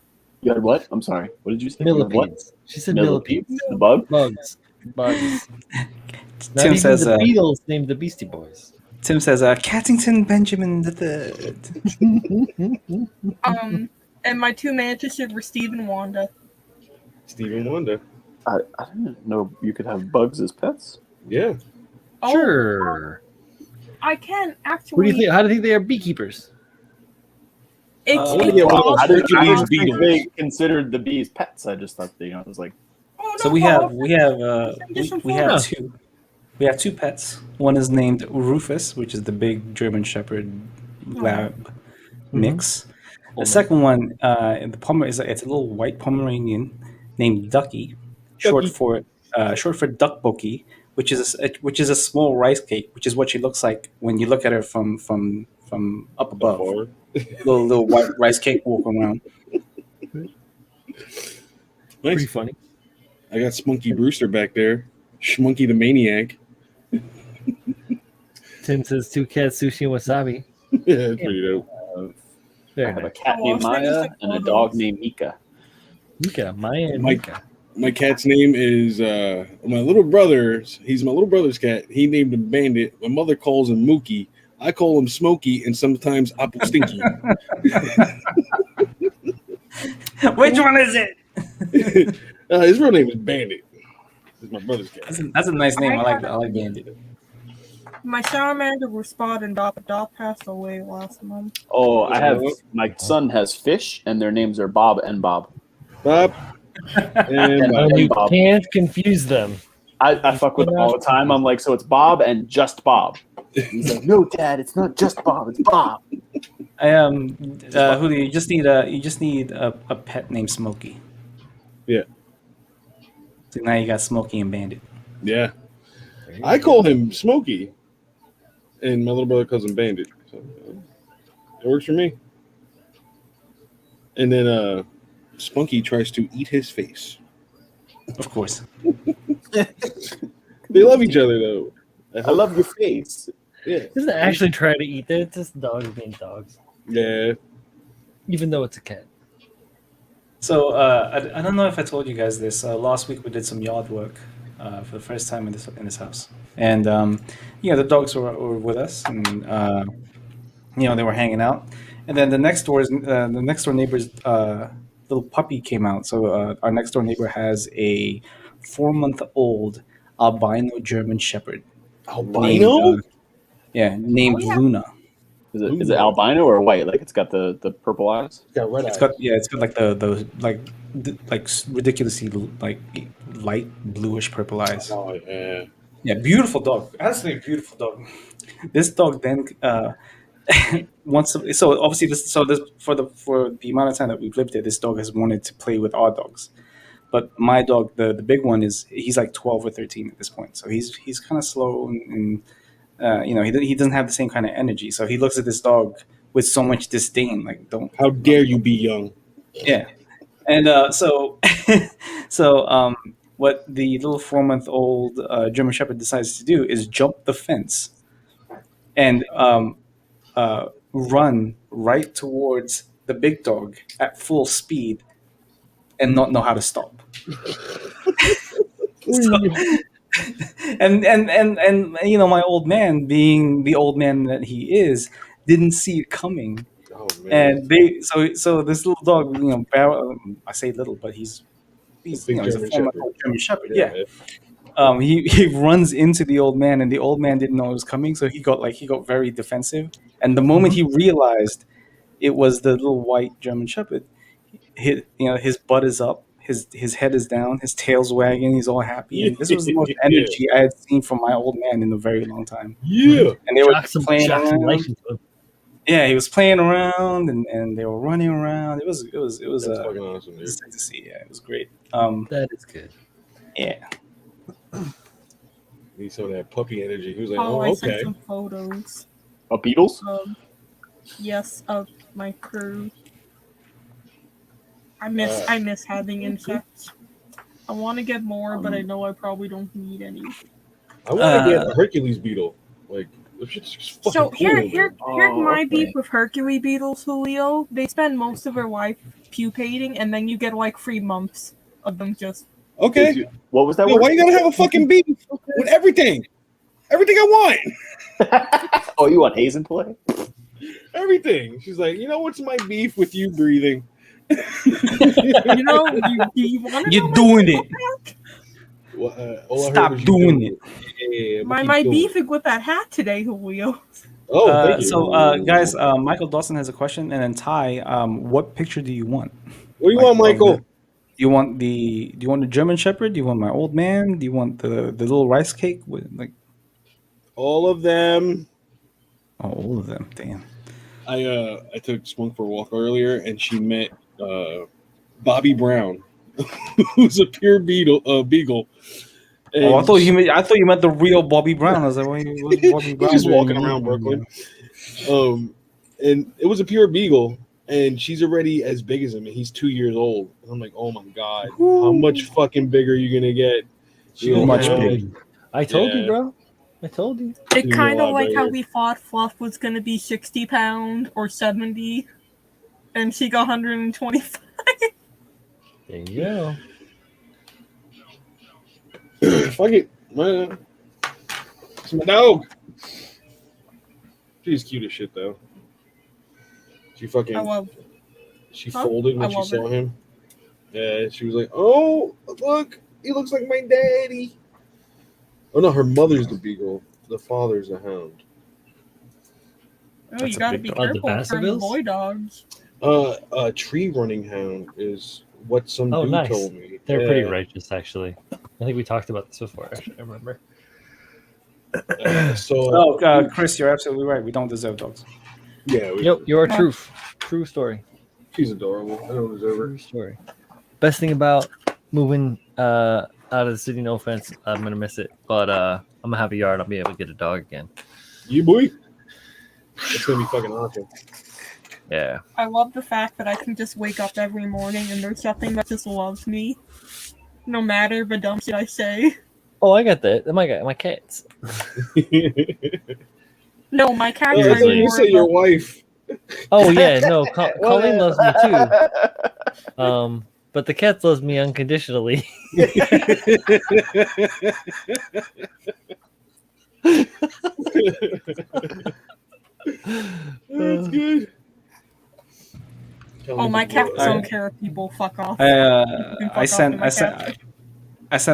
You had what? I'm sorry. What did you say? You had what? Millipedes. She said millipedes. Millipedes? The bug? Bugs. Bugs. Not Tim even says, the Beatles named the Beastie Boys. Tim says, Cattington Benjamin III. And my two mantises were Steve and Wanda. Stevie Wonder. I didn't know you could have bugs as pets. Yeah. Oh, Sure. I can What do actually. you think? How do you think they are beekeepers? It's, I it's wanna get one of all- those How did Hercules you beetles. they considered the bees pets? I just thought it was like Oh, So no, we Bob. have two pets. One is named Rufus, which is the big German Shepherd lab mix. The second one, it's a little white Pomeranian named Ducky, short for Duck Bookie, which is a small rice cake, which is what she looks like when you look at her from up above. Before. Little white rice cake walking around. Pretty Nice. funny. I got Spunky Brewster back there. Schmunky the Maniac. Tim says two cats, sushi and wasabi. Yeah, that's pretty dope. I Very have a nice. cat Oh, named I was thinking Maya like and a photos. dog named Mika. Mika, Maya and Mike. Mika. My cat's name is my little brother's. He's my little brother's cat. He named him Bandit. My mother calls him Mookie. I call him Smokey and sometimes Apple Stinky. Which one is it? His real name is Bandit. It's my brother's cat. That's a nice name. I like Bandit. My salamander were Spot and Dot, but Dot passed away last month. Oh, my son has fish, and their names are Bob and Bob. Bob. And And you Bob. can't confuse them. I fuck with him all the time. I'm like, so it's Bob and just Bob. He's like, no, Dad, it's not just Bob, it's Bob. Julio, you just need a pet named Smokey. Yeah. So now you got Smokey and Bandit. Yeah. I call him Smokey. And my little brother calls him Bandit. So it works for me. And then Spunky tries to eat his face. Of course. They love each other though. I love your face. Yeah. It doesn't actually try to eat it. It's just dogs being dogs. Yeah. Even though it's a cat. So I don't know if I told you guys this. Last week we did some yard work for the first time in this house, and the dogs were with us, and they were hanging out, and then the next door neighbor's little puppy came out. So our next door neighbor has a 4-month-old albino German Shepherd. Albino? Named Oh, yeah. Luna. Is it albino or white? Like it's got the purple eyes. It's got red It's eyes. got it's got like the like ridiculously like light bluish purple eyes. Oh, yeah. Yeah, beautiful dog. Absolutely beautiful dog. This dog then wants to, so obviously this for the amount of time that we've lived here, this dog has wanted to play with our dogs. But my dog, the big one, he's like 12 or 13 at this point. So he's kind of slow and he doesn't have the same kind of energy. So he looks at this dog with so much disdain, like don't. How dare you be young? Yeah, and so what the little 4-month-old German Shepherd decides to do is jump the fence and run right towards the big dog at full speed and not know how to stop. So, and my old man, being the old man that he is, didn't see it coming. Oh man. And so this little dog, I say little, but he's Big he's a German former German Shepherd. Yeah. He runs into the old man, and the old man didn't know it was coming, so he got very defensive. And the moment he realized it was the little white German Shepherd, his butt is up, his head is down, his tail's wagging, he's all happy. And this was the most energy I had seen from my old man in a very long time. Yeah. And they were playing Shock some around. life into him. Yeah, he was playing around, and they were running around. It was That's fucking awesome, it dude. was sick to see. Yeah, it was great. That is good. Yeah. Need some of that puppy energy. He was like, Oh, oh, I sent okay. some photos. Beetles? Yes, of my crew. I miss having insects. I want to get more, but I know I probably don't need any. I want to get a Hercules beetle. Like, this shit's just fucking So cool, here's Oh, my okay. beef with Hercules beetles, Julio. They spend most of their life pupating, and then you get like 3 months of them just. Okay. What was that Yo, word? why you gotta have a fucking beef with everything? Everything I want. Oh, you want Hazen play? Everything. She's like, you know what's my beef with you breathing? You know, you want to You're doing it. Well, all I heard Stop was you doing it. Yeah, but My keep doing beef is with that hat today, Julio. it. Oh, thank you. So, guys, Michael Dawson has a question, and then Ty, what picture do you want? What do you want, Michael? Do you want the German Shepherd? Do you want my old man? Do you want the little rice cake with like? All of them. Oh, all of them. Damn. I took Spunk for a walk earlier, and she met Bobby Brown, who's a pure beagle. And Oh, I thought you meant the real Bobby Brown. I was like, what's Bobby Brown? He's just doing? walking around Brooklyn. And it was a pure beagle, and she's already as big as him, and he's 2 years old. And I'm like, oh my god, how much fucking bigger are you gonna get? Too much Yeah. big. I told Yeah. you, bro. I told you. It She's kind a of lot like how bigger. we thought Fluff was going to be 60 pound or 70, and she got 125. There you go. Fuck it, man. It's my dog. She's cute as shit though. She fucking. She Huh? folded when I she love saw him. Yeah, she was like, "Oh, look, he looks like my daddy." Oh no, her mother's the beagle. The father's the hound. Oh, That's you a gotta big be dog. Oh, the careful with turning Baskervilles? boy dogs. A tree running hound is what some Oh, dude nice. told me. They're pretty Yeah. righteous, actually. I think we talked about this before. Actually, I remember. Chris, you're absolutely right. We don't deserve dogs. Yeah, Yep, you're truth. True story. she's adorable. I don't deserve her. True story. Best thing about moving out of the city, no offense, I'm gonna miss it, but I'm gonna have a yard. I'll be able to get a dog again. You boy, it's gonna be fucking awesome. Yeah. I love the fact that I can just wake up every morning and there's something that just loves me. No matter the dumb shit I say. Oh, I got that. My cats. No, my cats I are thought you more said your of wife. Oh yeah, no. Colleen loves me too. But the cats loves me unconditionally. That's good. Oh, my cats don't care if people fuck off. I sent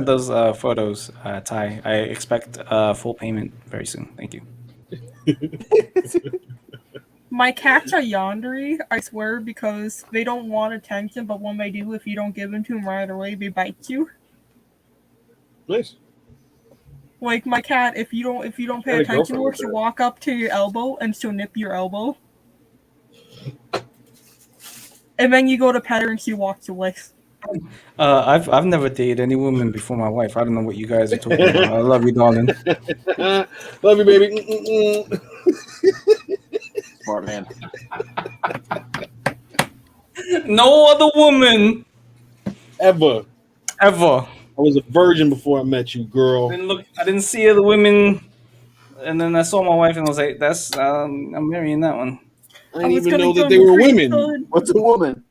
those photos, Ty. I expect full payment very soon. Thank you. My cats are yandere, I swear, because they don't want attention, but when they do, if you don't give them to them right away, they bite you. Nice. Like my cat, if you don't pay Got a attention to girlfriend her, with she'll that. walk up to your elbow and she'll nip your elbow. And then you go to pet her and she walks away. I've never dated any woman before my wife. I don't know what you guys are talking about. I love you, darling. Love you, baby. Mm-mm-mm. Smart man. No other woman Ever. ever. I was a virgin before I met you, girl. I didn't see other women, and then I saw my wife, and I was like, "That's I'm marrying that one." I I didn't was even gonna know that join they the were women. priesthood. What's a woman?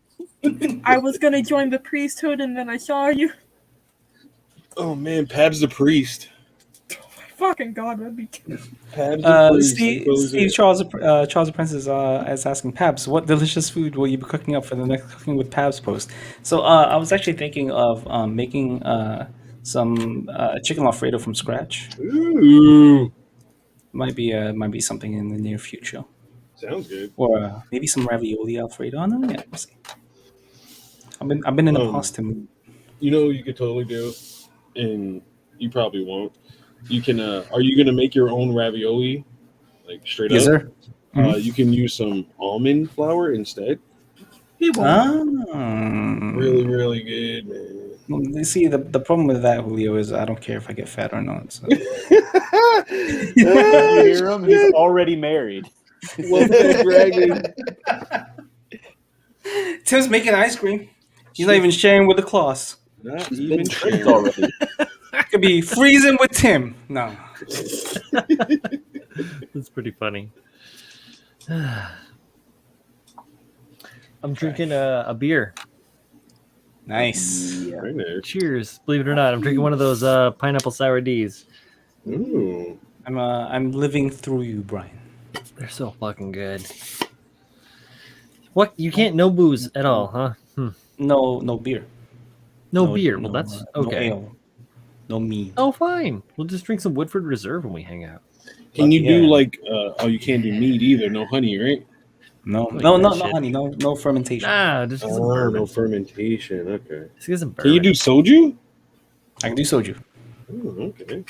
I was gonna join the priesthood and then I saw you. Oh man, Pab's the priest. Fucking god, that'd be Pab's the priest. Steve Charles the Prince is asking Pabs, what delicious food will you be cooking up for the next Cooking with Pabs post? So I was actually thinking of making some chicken Alfredo from scratch. Ooh, Might be something in the near future, sounds good. or maybe some ravioli Alfredo. I don't know. Yeah, we'll see. I've been in a pasta mood. You know what you could totally do, and you probably won't. You can. Are you gonna make your own ravioli, like straight Yes, up? sir. You can use some almond flour instead. he won't. Really, really good, man. Well, you see, the problem with that, Julio, is I don't care if I get fat or not. So. You hear him? He's already married. Welcome, Dragon. Tim's making ice cream. He's not even sharing with the class. Not He's even been sure. tricked already. Could be freezing with Tim. No. That's pretty funny. I'm drinking a beer. Nice. Yeah. Right there. Cheers. Believe it or not, I'm drinking one of those pineapple sour D's. Ooh. I'm living through you, Brian. They're so fucking good. What? You can't no booze at all, huh? No beer. No beer. Well, that's No okay. ale. No mead. Oh, fine. We'll just drink some Woodford Reserve when we hang out. Can you do Yeah. like? You can't do mead either. No honey, right? No, Like no, that no shit. honey. No fermentation. Nah, just get some bourbon. No fermentation. Okay. Just get some bourbon. Can you do soju? I can do soju. Ooh, okay.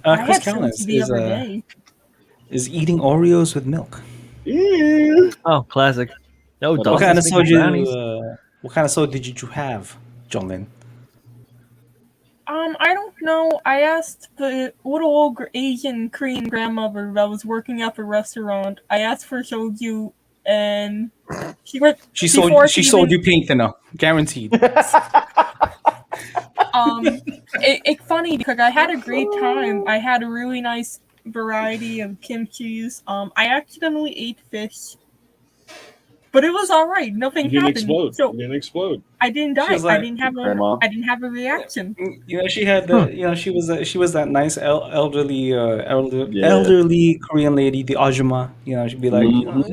I Chris have some Callis the other day. is eating Oreos with milk. Yeah. Oh, classic. No, What What Dawson's kind of making brownies. soju? What kind of soju did you have, John Lynn? I don't know. I asked the little old Asian Korean grandmother that was working at the restaurant. I asked for soju, and she went. She before sold even- you paint thinner, guaranteed. It's funny because I had a great time. I had a really nice variety of kimchi's. I accidentally ate fish, but it was all right. Nothing You didn't happened. explode. So You didn't explode. I didn't She die. was like, I didn't have Grandma. I didn't have a reaction. You know, she had the. You know, she was that nice elderly Yeah. elderly Korean lady, the ajumma. You know, she'd be like, you know,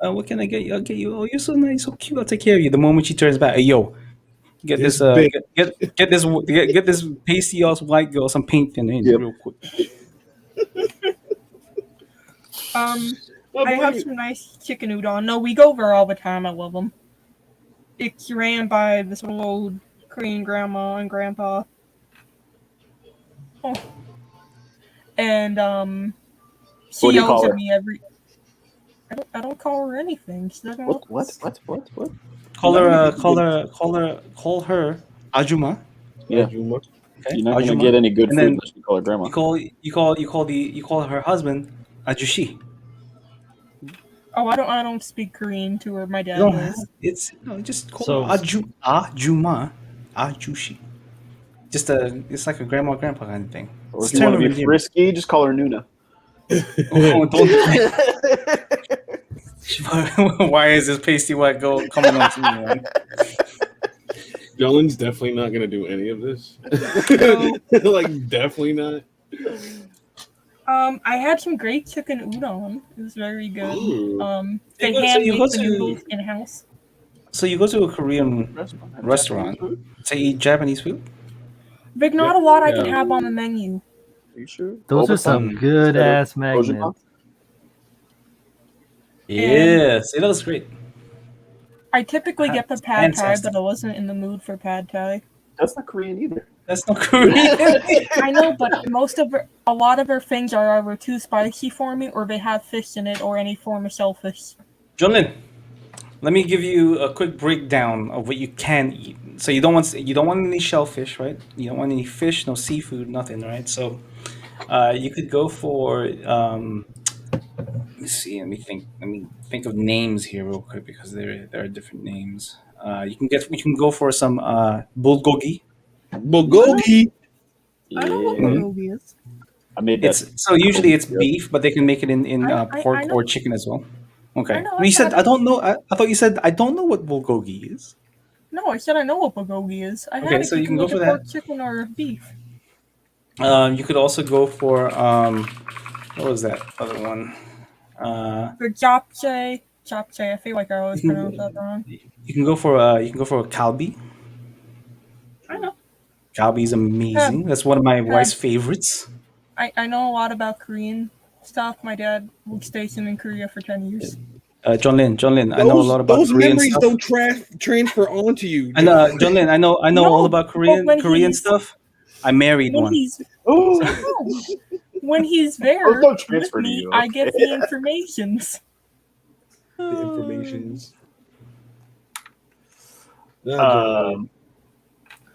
Mhm. what can I get you? I'll get you. Oh, you're so nice, so cute. I'll take care of you. The moment she turns back, hey, yo, get This this big- get this pasty ass white girl some paint thinner in Yep. real quick. Oh, I have boy. some nice chicken udon. No, we go there all the time. I love them. It's ran by this little old Korean grandma and grandpa. Oh. And she What do you yells call at her? me every. I don't call her anything. She doesn't. What? Call her ajumma. Yeah. Ajuma. Okay, You're not gonna ajumma. get any good And food then unless you call her grandma. You call her husband ajushi. Oh, I don't speak Korean to her. My dad You don't does. have, it's no, just call So- her ajuma, ajushi. It's like a grandma grandpa kind of thing. Or It's if you want to term of be endearment. frisky, just call her Nuna. Oh, don't- Why is this pasty white girl coming on to me, man? Dylan's definitely not gonna do any of this. Like, definitely not. I had some great chicken udon. It was very good. Ooh. They So hand you make go the to- noodles in house. So you go to a Korean restaurant to eat Japanese food? But not a lot I can Yeah. have on the menu. Are you sure? Those are Overtime? some good Instead of ass Ojima? magnets. Yeah, see, that was great. I typically get the pad thai, Fantastic. but I wasn't in the mood for pad thai. That's not Korean either. That's not Korean. I know, but a lot of their things are either too spicy for me, or they have fish in it, or any form of shellfish. Junlin, let me give you a quick breakdown of what you can eat. So you don't want any shellfish, right? You don't want any fish, no seafood, nothing, right? So you could go for let me see. Let me think of names here real quick because there are different names. You can go for some bulgogi. Bulgogi. I know what Yeah. bulgogi is. I made that. Usually it's beef, but they can make it in I pork know. or chicken as well. Okay. I know, You said I've I don't know. I thought you said I don't know what bulgogi is. No, I said I know what bulgogi is. I Okay, had so it you can go with for pork, that. chicken, or beef. You could also go for what was that other one? For japchae. I feel like I always pronounce that wrong. You can go for a kalbi. I know. Kalbi is amazing. That's one of my wife's favorites. I know a lot about Korean stuff. My dad was stationed in Korea for 10 years. John Lin, I know a lot about those Korean memories stuff. don't transfer onto you. And John Lin, I know No, all about but Korean when Korean he's- stuff. I married When one. he's Oh, when he's there Oh, don't with transfer to me, you, I get okay. the informations. The informations. No, John,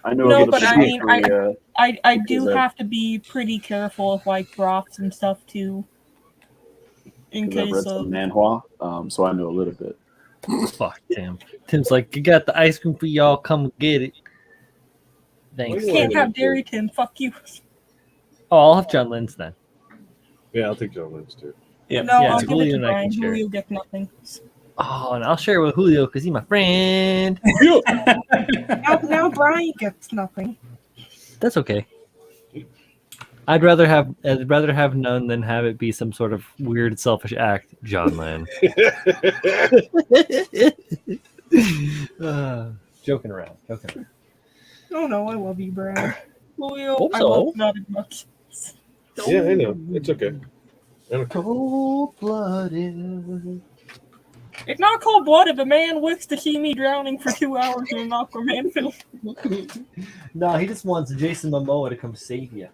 I know No, a little but bit I about mean, Korea. I do Because, have to be pretty careful of like broths and stuff too, in Because I've case read some of. manhwa, so I know a little bit. Fuck Tim. Tim's like, you got the ice cream for y'all. Come get it. Thanks. Why you Can't wanna- have dairy, Tim. Fuck you. Oh, I'll have John Lynn's then. Yeah, I'll take John Lynch too. Yeah. No, Yeah, I'll so give it Julio to and I can Brian. share. Julio gets nothing. Oh, and I'll share it with Julio because he's my friend. Now Brian gets nothing. That's okay. I'd rather have none than have it be some sort of weird selfish act, John Lynn. Joking around. Oh no, I love you, Brian. Julio, Hope I so. love you not as much. Yeah, I know. It's okay. Cold blooded. It's not cold blooded. The man wished to see me drowning for 2 hours in an Aquaman film. No, he just wants Jason Momoa to come save you.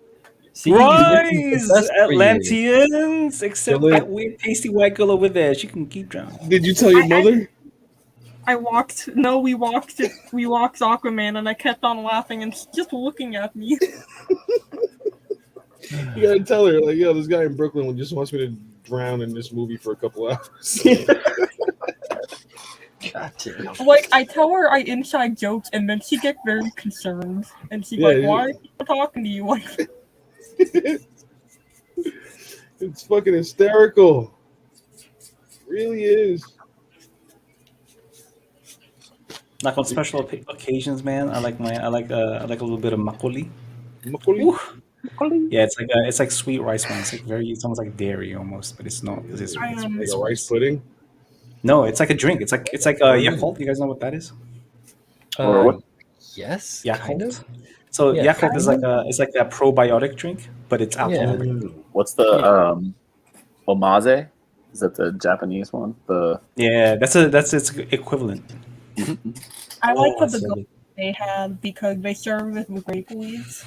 See, Rise, this is the best for you. Atlanteans! Except Dylan. that weird, pasty white girl over there. She can keep drowning. Did you tell your mother? We walked Aquaman, and I kept on laughing and just looking at me. You gotta tell her, like, yo, this guy in Brooklyn just wants me to drown in this movie for a couple hours. Gotcha. Like, I tell her I inside jokes, and then she gets very concerned, and she's like, Yeah. "Why are people talking to you like that?" It's fucking hysterical. Really is. Like on special occasions, man. I like a little bit of makgeolli. Makgeolli? Ooh. Yeah, it's like sweet rice wine. It's almost like dairy almost, but it's not because it's I, it's Like a rice pudding? No, it's like a drink. It's like Yakult. You guys know what that is? Or what? Yes. Yakult. Kind of. So Yeah, Yakult is like a probiotic drink, but it's alcoholic. What's the omaze? Is that the Japanese one? Yeah, that's its equivalent. I like Oh, the so bagel they have because they serve it with grape leaves,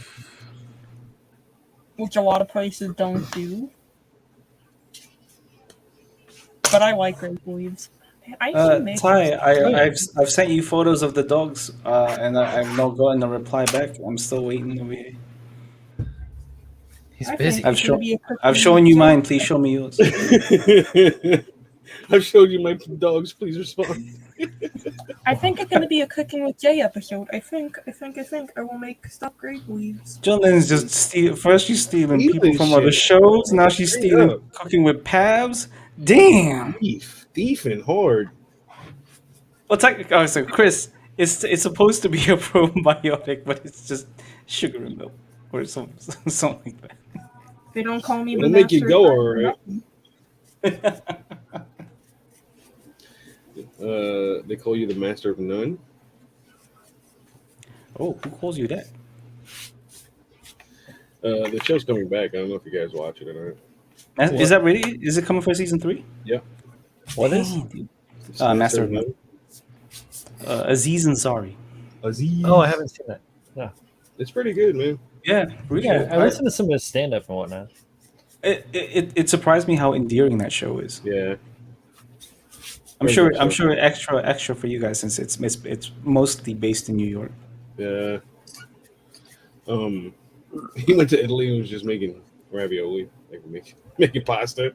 which a lot of places don't do. But I like grape leaves. I used to make Ty, I've sent you photos of the dogs, and I've not gotten a reply back. I'm still waiting over here. He's I busy. think it's gonna be a I've shown you mine. Please show me yours. I've showed you my dogs. Please respond. I think it's gonna be a Cooking with Jay episode. I think I will make stuffed grape leaves. Jonathan's just first she's stealing Stealing people from other shit. shows. Now she's Straight stealing up. cooking with Pavs. Damn. Thief and hard. Well, technically, oh, so Chris, it's supposed to be a probiotic, but it's just sugar and milk or something like that. They don't call me It'll the make you master go, of all right. nothing. They call you the master of none. Oh, who calls you that? The show's coming back. I don't know if you guys watch it or not. Is that really? Is it coming for season 3? Yeah. What is? Dang, dude. Master of None. Aziz Ansari. Aziz. Oh, I haven't seen that. It's pretty good, man. Yeah, really Yeah, good. I listened to some of his stand-up and whatnot. It surprised me how endearing that show is. Yeah. I'm Very sure. much I'm so. sure extra for you guys since it's mostly based in New York. Yeah. He went to Italy and was just making ravioli, like making pasta.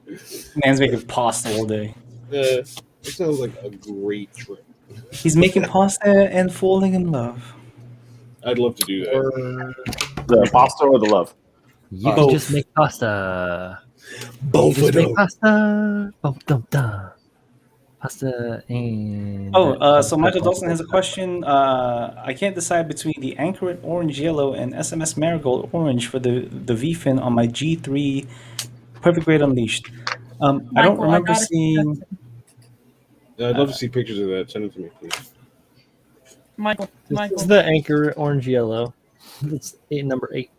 Man's making pasta all day. It sounds like a great trip. He's making pasta and falling in love. I'd love to do that. The pasta or the love? You can Both. just make pasta. Both Just of make them. pasta. Pasta and. So Michael Dawson has a question. I can't decide between the Anchoret Orange Yellow and SMS Marigold Orange for the V-fin on my G3 Perfect Grade Unleashed. I don't Michael, I remember got a seeing. I'd love to see pictures of that. Send it to me, please. Michael. This is the Anchor Orange Yellow. It's number 8.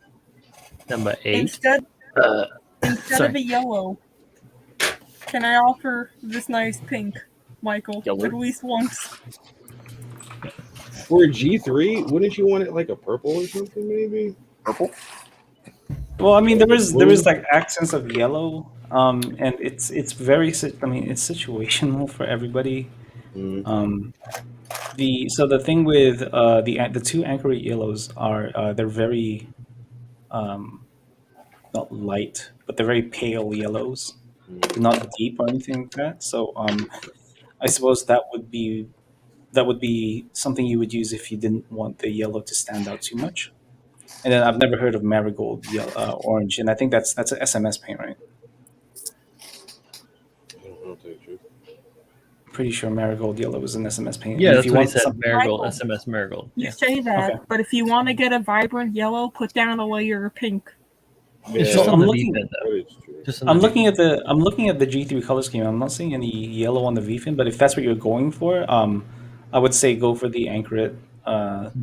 Number 8. Instead Sorry. of a yellow, can I offer this nice pink, Michael? Yellow? At least once. For a G3, wouldn't you want it like a purple or something, maybe? Purple? Well, I mean, there is like accents of yellow, and it's very. I mean, it's situational for everybody. Mm. The thing with the two Anchorite yellows are they're very not light, but they're very pale yellows. They're not deep or anything like that. So I suppose that would be something you would use if you didn't want the yellow to stand out too much. And then I've never heard of marigold orange, and I think that's an SMS paint, right? I don't know, to tell you the truth. Pretty sure marigold yellow is an SMS paint. Yeah, And that's if you what he want said. some- Marigold, Michael. SMS Marigold. You Yeah. say that, Okay. but if you want to get a vibrant yellow, put down a layer of pink. It's Yeah, just So on I'm the looking- V-fin, though. that is true. Just on I'm the looking at the G3 color scheme. I'm not seeing any yellow on the V-fin, but if that's what you're going for, I would say go for the Anchoret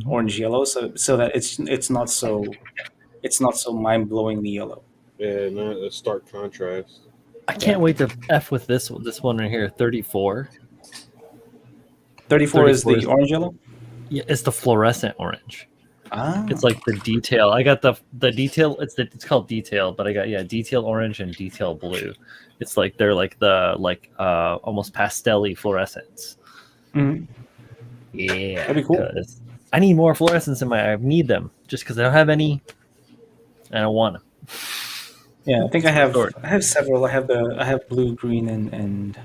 orange yellow, so that it's not so mind-blowingly yellow. Yeah, not a stark contrast. I can't wait to F with this one right here, 34. 34 is 34 the is- orange yellow. Yeah, it's the fluorescent orange. Ah, It's like the detail. I got the detail. It's called detail, but I got detail orange and detail blue. It's like they're like the almost pastel-y fluorescents. mhm. Yeah, That'd be cool. 'cause I need more fluorescents in my. I need them just because I don't have any. I don't want them. Yeah, I think I have Sort. several. I have blue, green, and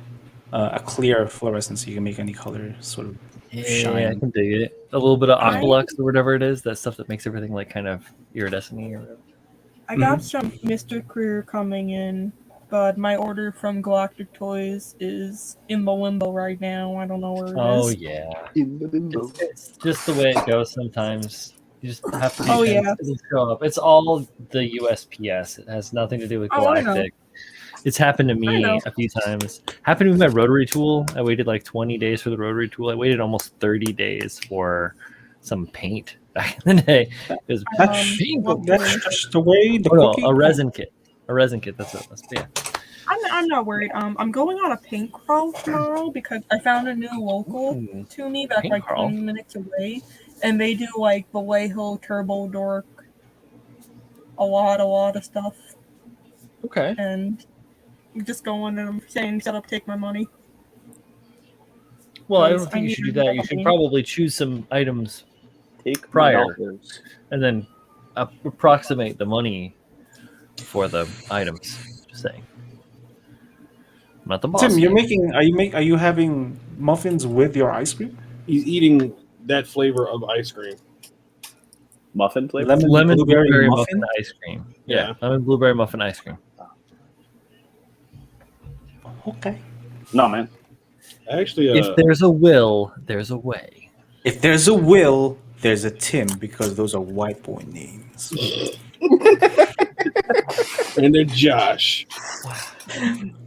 a clear fluorescent, so you can make any color sort of Yeah, shine. I can dig it. A little bit of I- aqualux or whatever it is. That stuff that makes everything like kind of iridescent-y or whatever. I got some Mr. Career coming in, but my order from Galactic Toys is in the limbo right now. I don't know where it is. Oh yeah, it's just the way it goes sometimes. You just have to. Oh, yeah. It'll show up. It's all the USPS. It has nothing to do with Oh, I know. Galactic. It's happened to I me know. a few times. Happened with my rotary tool. I waited like 20 days for the rotary tool. I waited almost 30 days for some paint back in the day. It was That's painful. what- That's just the way the Oh, no, cookie. a resin kit. A resin kit. That's it. Yeah. I'm not worried. I'm going on a paint crawl tomorrow because I found a new local Ooh. to me that's Paint like crawl? 20 minutes away, and they do like Vallejo, Turbo Dork, a lot of stuff, Okay. and I'm just going and I'm saying, shut up, take my money. Well, I Because don't I think you need should do to that. You should paint. probably choose some items Take Prior. my dollars. and then approximate the money for the items. Just saying. I'm not the boss. Tim, are you having muffins with your ice cream? He's eating that flavor of ice cream. Muffin flavor? lemon blueberry blueberry muffin? muffin ice cream. Yeah, Yeah. lemon blueberry muffin ice cream. Okay. Uh, No, man. Actually, If there's a will, there's a way. If there's a Will, there's a Tim because those are white boy names. and a Josh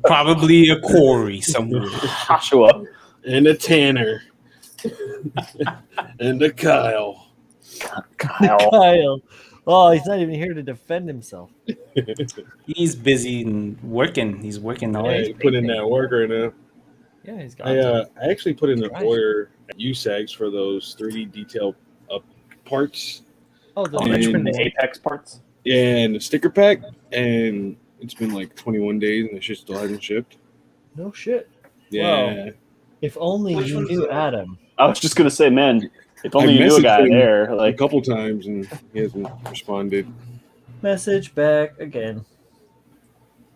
Probably a Corey somewhere. Joshua. and a Tanner and a Kyle. Kyle. Kyle. Oh, he's not even here to defend himself. He's busy and working. He's working Yeah, hard. he put in that work right now. Yeah, he's got I actually put in an Right. order at USAGs for those 3D detail parts. Oh, the Oh, that's And- the Apex parts. And the sticker pack, and it's been like 21 days, and the shit still hasn't shipped. no shit. Yeah, If only Which you one's knew that? Adam. I was just gonna say, man, if only I you knew a messaged guy him there. a Like, couple times, and he hasn't responded. Message back again.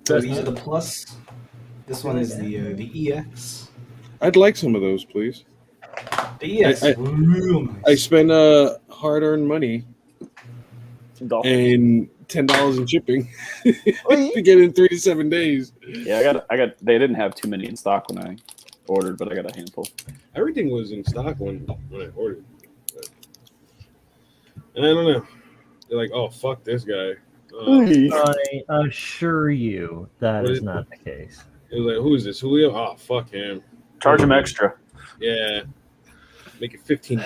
So these are the plus. This one is the EX. I'd like some of those, please. The EX. I- real nice. I spent hard-earned money and $10 in shipping to get in 3 to 7 days. yeah, I got. They didn't have too many in stock when I ordered, but I got a handful. Everything was in stock when I ordered. And I don't know. They're like, oh, fuck this guy. I assure you that What is is- not the case. It was like, who is this? Julio? Oh, fuck him. Charge them extra. Yeah. Make it 15.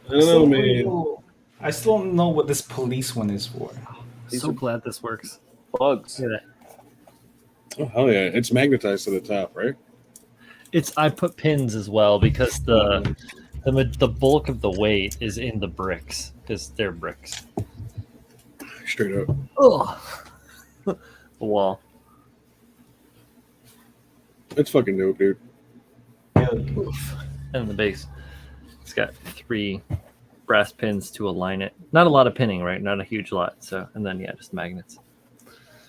I don't know, man. I still don't know what this police one is for. So glad this works. Bugs. Look at that. Oh, hell yeah. It's magnetized to the top, right? I put pins as well because the bulk of the weight is in the bricks because they're bricks. Straight up. Oh, the wall. It's fucking dope, dude. Oof. And the base. It's got 3 brass pins to align it. Not a lot of pinning, right? Not a huge lot. So, and then just magnets.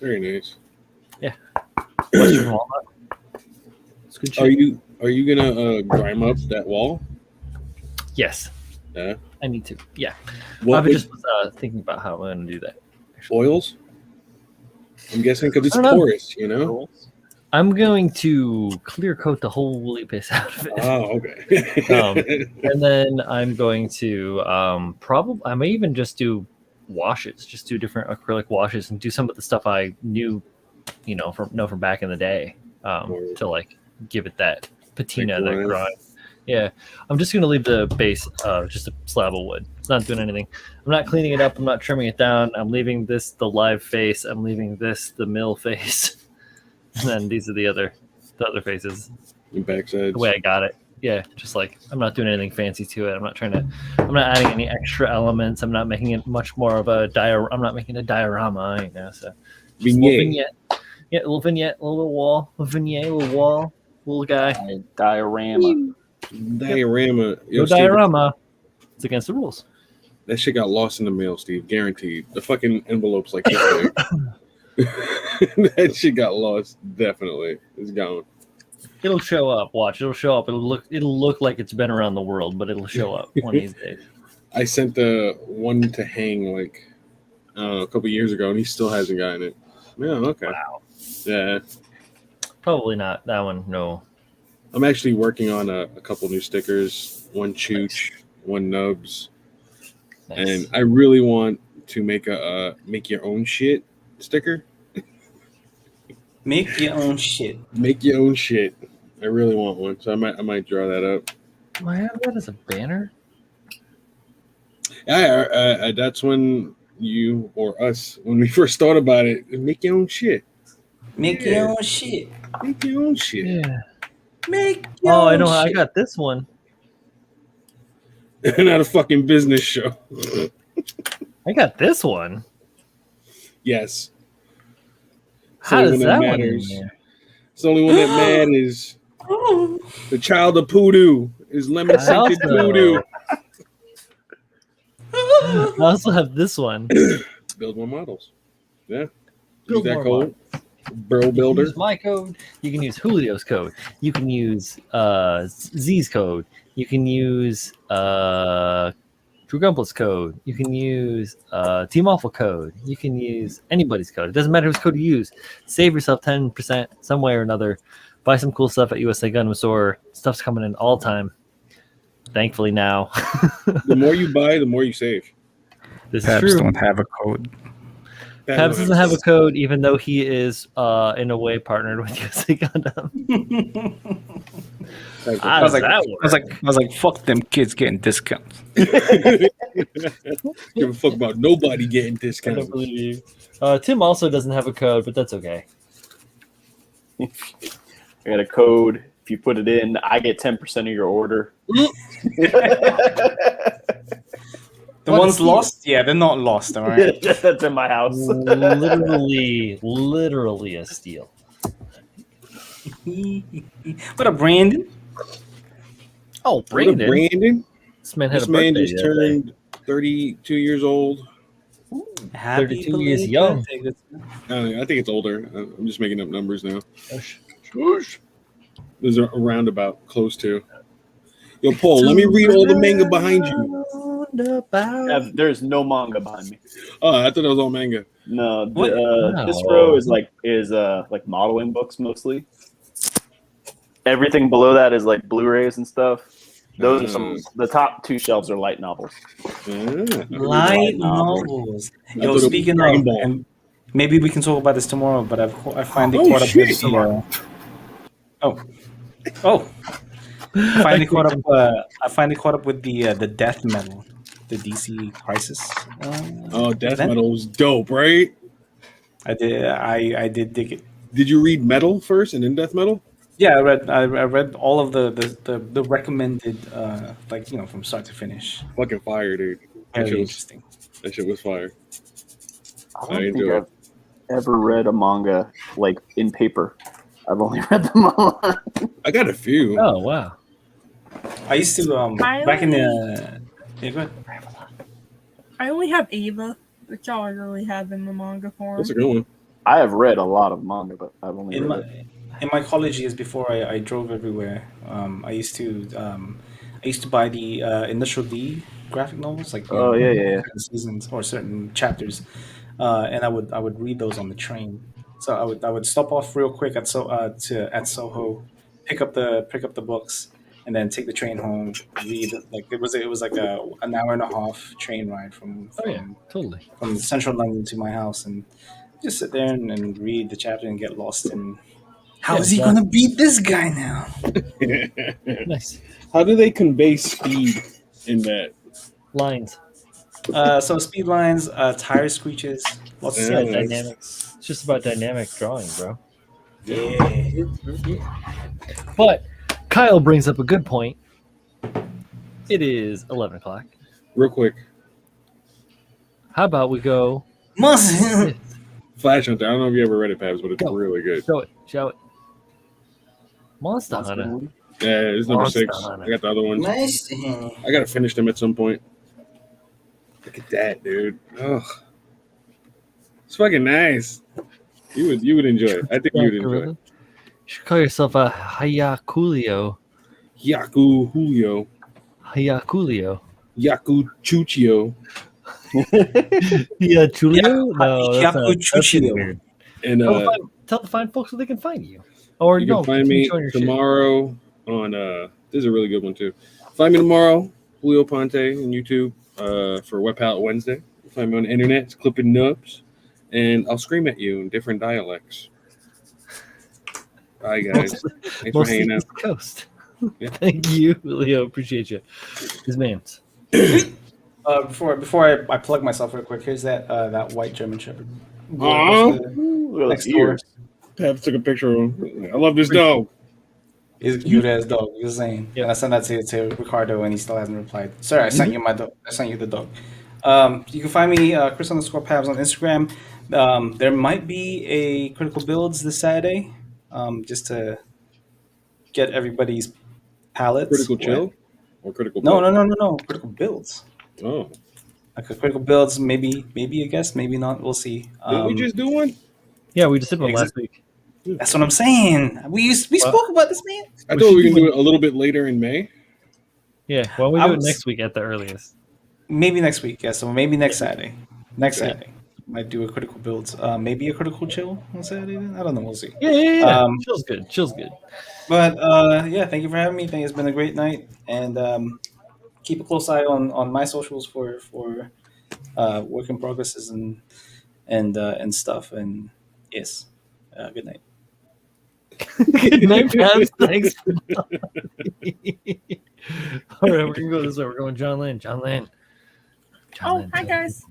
Very nice. Western walnut. It's good shit. Are you gonna grime up that wall? Yes, Yeah. I need to. Yeah, What I would- just was thinking about how I'm going to do that. oils? I'm guessing because it's I don't know. porous, you know? I'm going to clear coat the whole piss out of it. Oh, okay. And then I'm going to I may even just do washes, just do different acrylic washes and do some of the stuff I knew, from back in the day, to like give it that patina, that grind. grind. Yeah, I'm just gonna leave the base just a slab of wood. It's not doing anything. I'm not cleaning it up. I'm not trimming it down. I'm leaving this the live face. I'm leaving this the mill face, and then these are the other faces. And backsides. The way I got it. Yeah, just like I'm not doing anything fancy to it. I'm not adding any extra elements. I'm not making it much more of a I'm not making a diorama, so just a little vignette. Yeah, a little vignette, a little wall, a vignette, a little wall, little guy. Diorama. Diorama. Yo, No Steve, diorama. It's against the rules. that shit got lost in the mail, Steve. Guaranteed. The fucking envelope's like this big. That shit got lost. Definitely. It's gone. It'll show up. Watch. It'll show up. It'll look like it's been around the world, but it'll show up one of these days. I sent the one to hang like a couple years ago, and he still hasn't gotten it. Yeah, okay. Wow. Yeah. Probably not that one. No. I'm actually working on a couple new stickers. One Chooch, one Nubs. Nice. And I really want to make a make your own shit sticker. Make your own shit. Make your own shit. I really want one, so I might draw that up. Do I have that as a banner? Yeah, that's when you or us when we first thought about it. Make your own shit. Make your own shit. Make your own shit. Yeah. Make your Oh, I own know. I shit. got this one. Not a fucking business show. I got this one. Yes. It's How the does only that one one in matters. there? It's the only one that matters. The child of poodoo is lemon scented I poodoo. I also have this one. Build more models. Yeah. Build Use that more code. Bro You can Builder. use my code. You can use Julio's code. You can use Z's code. You can use Drew Gumple's code. You can use Team Awful code. You can use anybody's code. It doesn't matter whose code you use. Save yourself 10% some way or another. Buy some cool stuff at USA Gundam Store. Stuff's coming in all the time. Thankfully now. The more you buy, the more you save. This is Pabs true. don't have a code. Pabs doesn't have a code, even though he is in a way partnered with USA Gundam. I was like, fuck them kids getting discounts. Give a fuck about nobody getting I discounts. don't believe you. Tim also doesn't have a code, but that's okay. I got a code. If you put it in, I get 10% of your order. The ones lost? Yeah, they're not lost, all right? That's in my house. literally a steal. What up, Brandon? Oh, What up, Brandon! Brandon? This man had This a man birthday just the other day. turned 32 years old. Happy 32 years young. birthday. I think it's older. I'm just making up numbers now. Shush. There's a roundabout close to. Yo, Paul, let me read all the manga behind you. There's no manga behind me. Oh, I thought it was all manga. No, What? this No. row is like modeling books mostly. Everything below that is like Blu-rays and stuff. Those are some. The top two shelves are light novels. Light novels. Yo, speaking of, and maybe we can talk about this tomorrow, but I finally caught up with the. I finally caught up with the death metal, the DC Crisis. Death metal was dope, right? I did dig it. Did you read metal first and then death metal? Yeah, I read all of the recommended from start to finish. Fucking fire, dude. Very interesting. That shit was fire. I don't think I've ever read a manga like in paper. I've only read them online. I got a few. Oh wow! I used to back in the. Yeah, go ahead. I only have Ava. That's all I really have in the manga form. That's a good one. I have read a lot of manga, but I've only in my college years before I drove everywhere. I used to buy the Initial D graphic novels, like certain seasons or certain chapters, and I would read those on the train. So I would stop off real quick at Soho, pick up the books, and then take the train home. Read it was like an hour and a half train ride from totally from central London to my house, and just sit there and read the chapter and get lost in. How is he gonna beat this guy now? Nice. How do they convey speed in that? Lines. So speed lines, tire screeches, lots of dynamics. It's just about dynamic drawing, bro. Yeah. But Kyle brings up a good point. It is 11 o'clock. Real quick. How about we go? Flash Hunter. I don't know if you ever read it, Pabs, but it's really good. Show it. Monster Hunter. Yeah, it's number Monster 6. Hunter. I got the other ones. Nice. I gotta finish them at some point. Look at that, dude. Ugh. It's fucking nice. You would enjoy it. I think you would enjoy it. You should call yourself a Hayakulio. Yaku Julio. Hayakulio. Yaku Chuchio. Yeah, Chulio? No, that's weird. And tell the fine folks where they can find you. Or you can find me tomorrow on this is a really good one too. Find me tomorrow, Julio Ponte on YouTube for Web Palette Wednesday. Find me on the internet, it's Clipping Nubs, and I'll scream at you in different dialects. Bye guys. Thanks for hanging out. East Coast. Yeah. Thank you, Julio. Appreciate you. His man's. Before I plug myself real quick, here's that white German Shepherd. Next door. Pab took a picture of him. I love this dog. He's a cute ass dog. You're saying. Yeah. And I sent that to Ricardo, and he still hasn't replied. Sorry, I sent you my dog. I sent you the dog. You can find me Chris_Pabs on Instagram. There might be a Critical Builds this Saturday, just to get everybody's palettes. Critical Chill or Critical? No. Critical Builds. Oh, like a Critical Builds, maybe I guess, maybe not. We'll see. Didn't we just do one? Yeah, we just did one last week. That's what I'm saying. We spoke about this, man. I thought we can do it a little bit later in May. Yeah, well, we do it next week at the earliest. Maybe next week, yeah. So maybe next Saturday. Saturday. Might do a Critical Builds. Maybe a Critical Chill on Saturday then? I don't know. We'll see. Yeah. Chill's good. But yeah, thank you for having me. I think it's been a great night. And keep a close eye on my socials for work in progresses and stuff. And yes, good night. Good night, Pabs. Thanks. All right, we're gonna go this way. We're going John Lynn. Hi guys.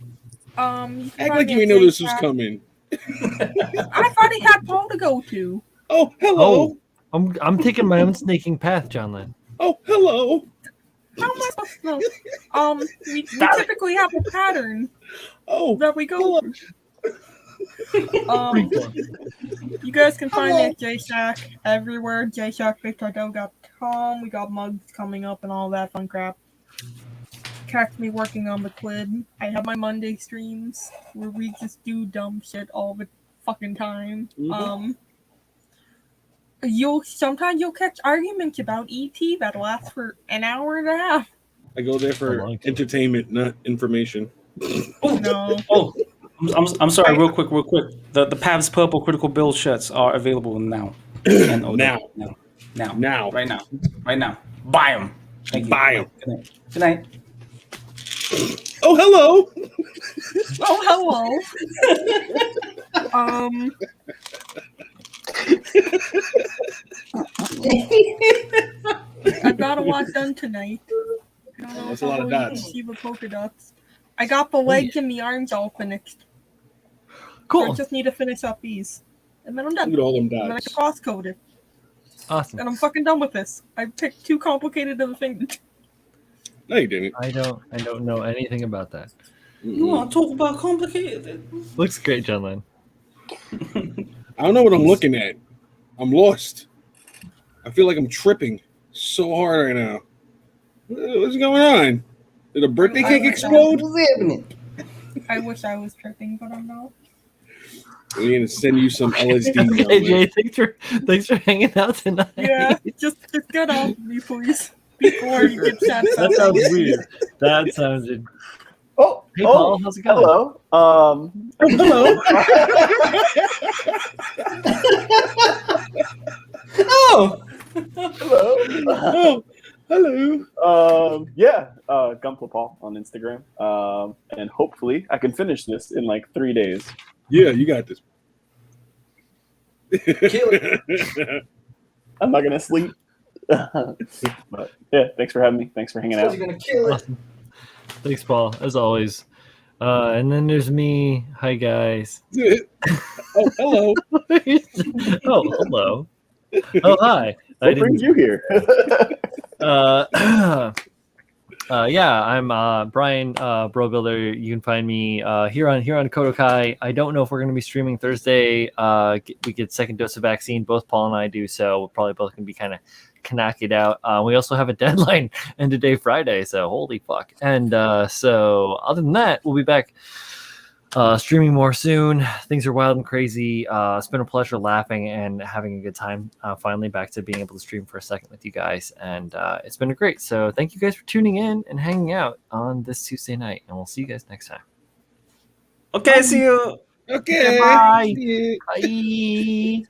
Act like you didn't know this was coming. I thought he had Paul to go to. Oh, hello. I'm taking my own snaking path, John Lynn. Oh, hello. How am I supposed to know? We typically have a pattern Oh, that we go hello. through. You guys can find me at JShack everywhere. JShackBigTardo.com. We got mugs coming up and all that fun crap. Catch me working on the quid. I have my Monday streams where we just do dumb shit all the fucking time. Sometimes you'll catch arguments about ET that last for an hour and a half. I go there for entertainment, not information. No. Oh, I'm sorry. Real quick. The Pabst Purple Critical Build shirts are available now. Now. Right now. Buy them. Thank you. Buy them. Good night. Oh, hello. Oh, hello. I got a lot done tonight. That's a lot of dots. See the polka dots. I got the legs and the arms all finished. Cool. So I just need to finish up these. And then I'm done. Look at all them And then I dots. can cross-code it. Awesome. And I'm fucking done with this. I picked too complicated of a thing. No, you didn't. I don't know anything about that. You want to talk about complicated? Looks great, John Lynn. I don't know what I'm looking at. I'm lost. I feel like I'm tripping so hard right now. What's going on? Did a birthday cake explode? I wish I was tripping, but I'm not. We're gonna send you some LSD. Okay, Jay, thanks for hanging out tonight. Yeah, just get off me, please. Before you get chat. That sounds weird. That sounded. Oh, Hey, Paul, how's it going? Hello. Hello. Oh, Hello. Hello. Yeah, Gunpla Paul on Instagram. And hopefully I can finish this in like 3 days. Yeah, you got this. kill it. I'm not gonna sleep. But yeah, thanks for having me. Thanks for hanging out. You're gonna kill it. Awesome. Thanks, Paul, as always. And then there's me. Hi, guys. Oh, hello. Oh, hello. Oh, hi. What brings you here? Yeah, I'm Brian Bro Builder. You can find me here on KotoKai. I don't know if we're going to be streaming Thursday. We get second dose of vaccine. Both Paul and I do, so we're probably both going to be kind of knock it out. We also have a deadline end of day Friday, so holy fuck. And so other than that, we'll be back streaming more soon. Things are wild and crazy. It's been a pleasure laughing and having a good time. Finally back to being able to stream for a second with you guys, and it's been great. So thank you guys for tuning in and hanging out on this Tuesday night, and we'll see you guys next time. Okay, see you. Okay. Bye. See you. Bye.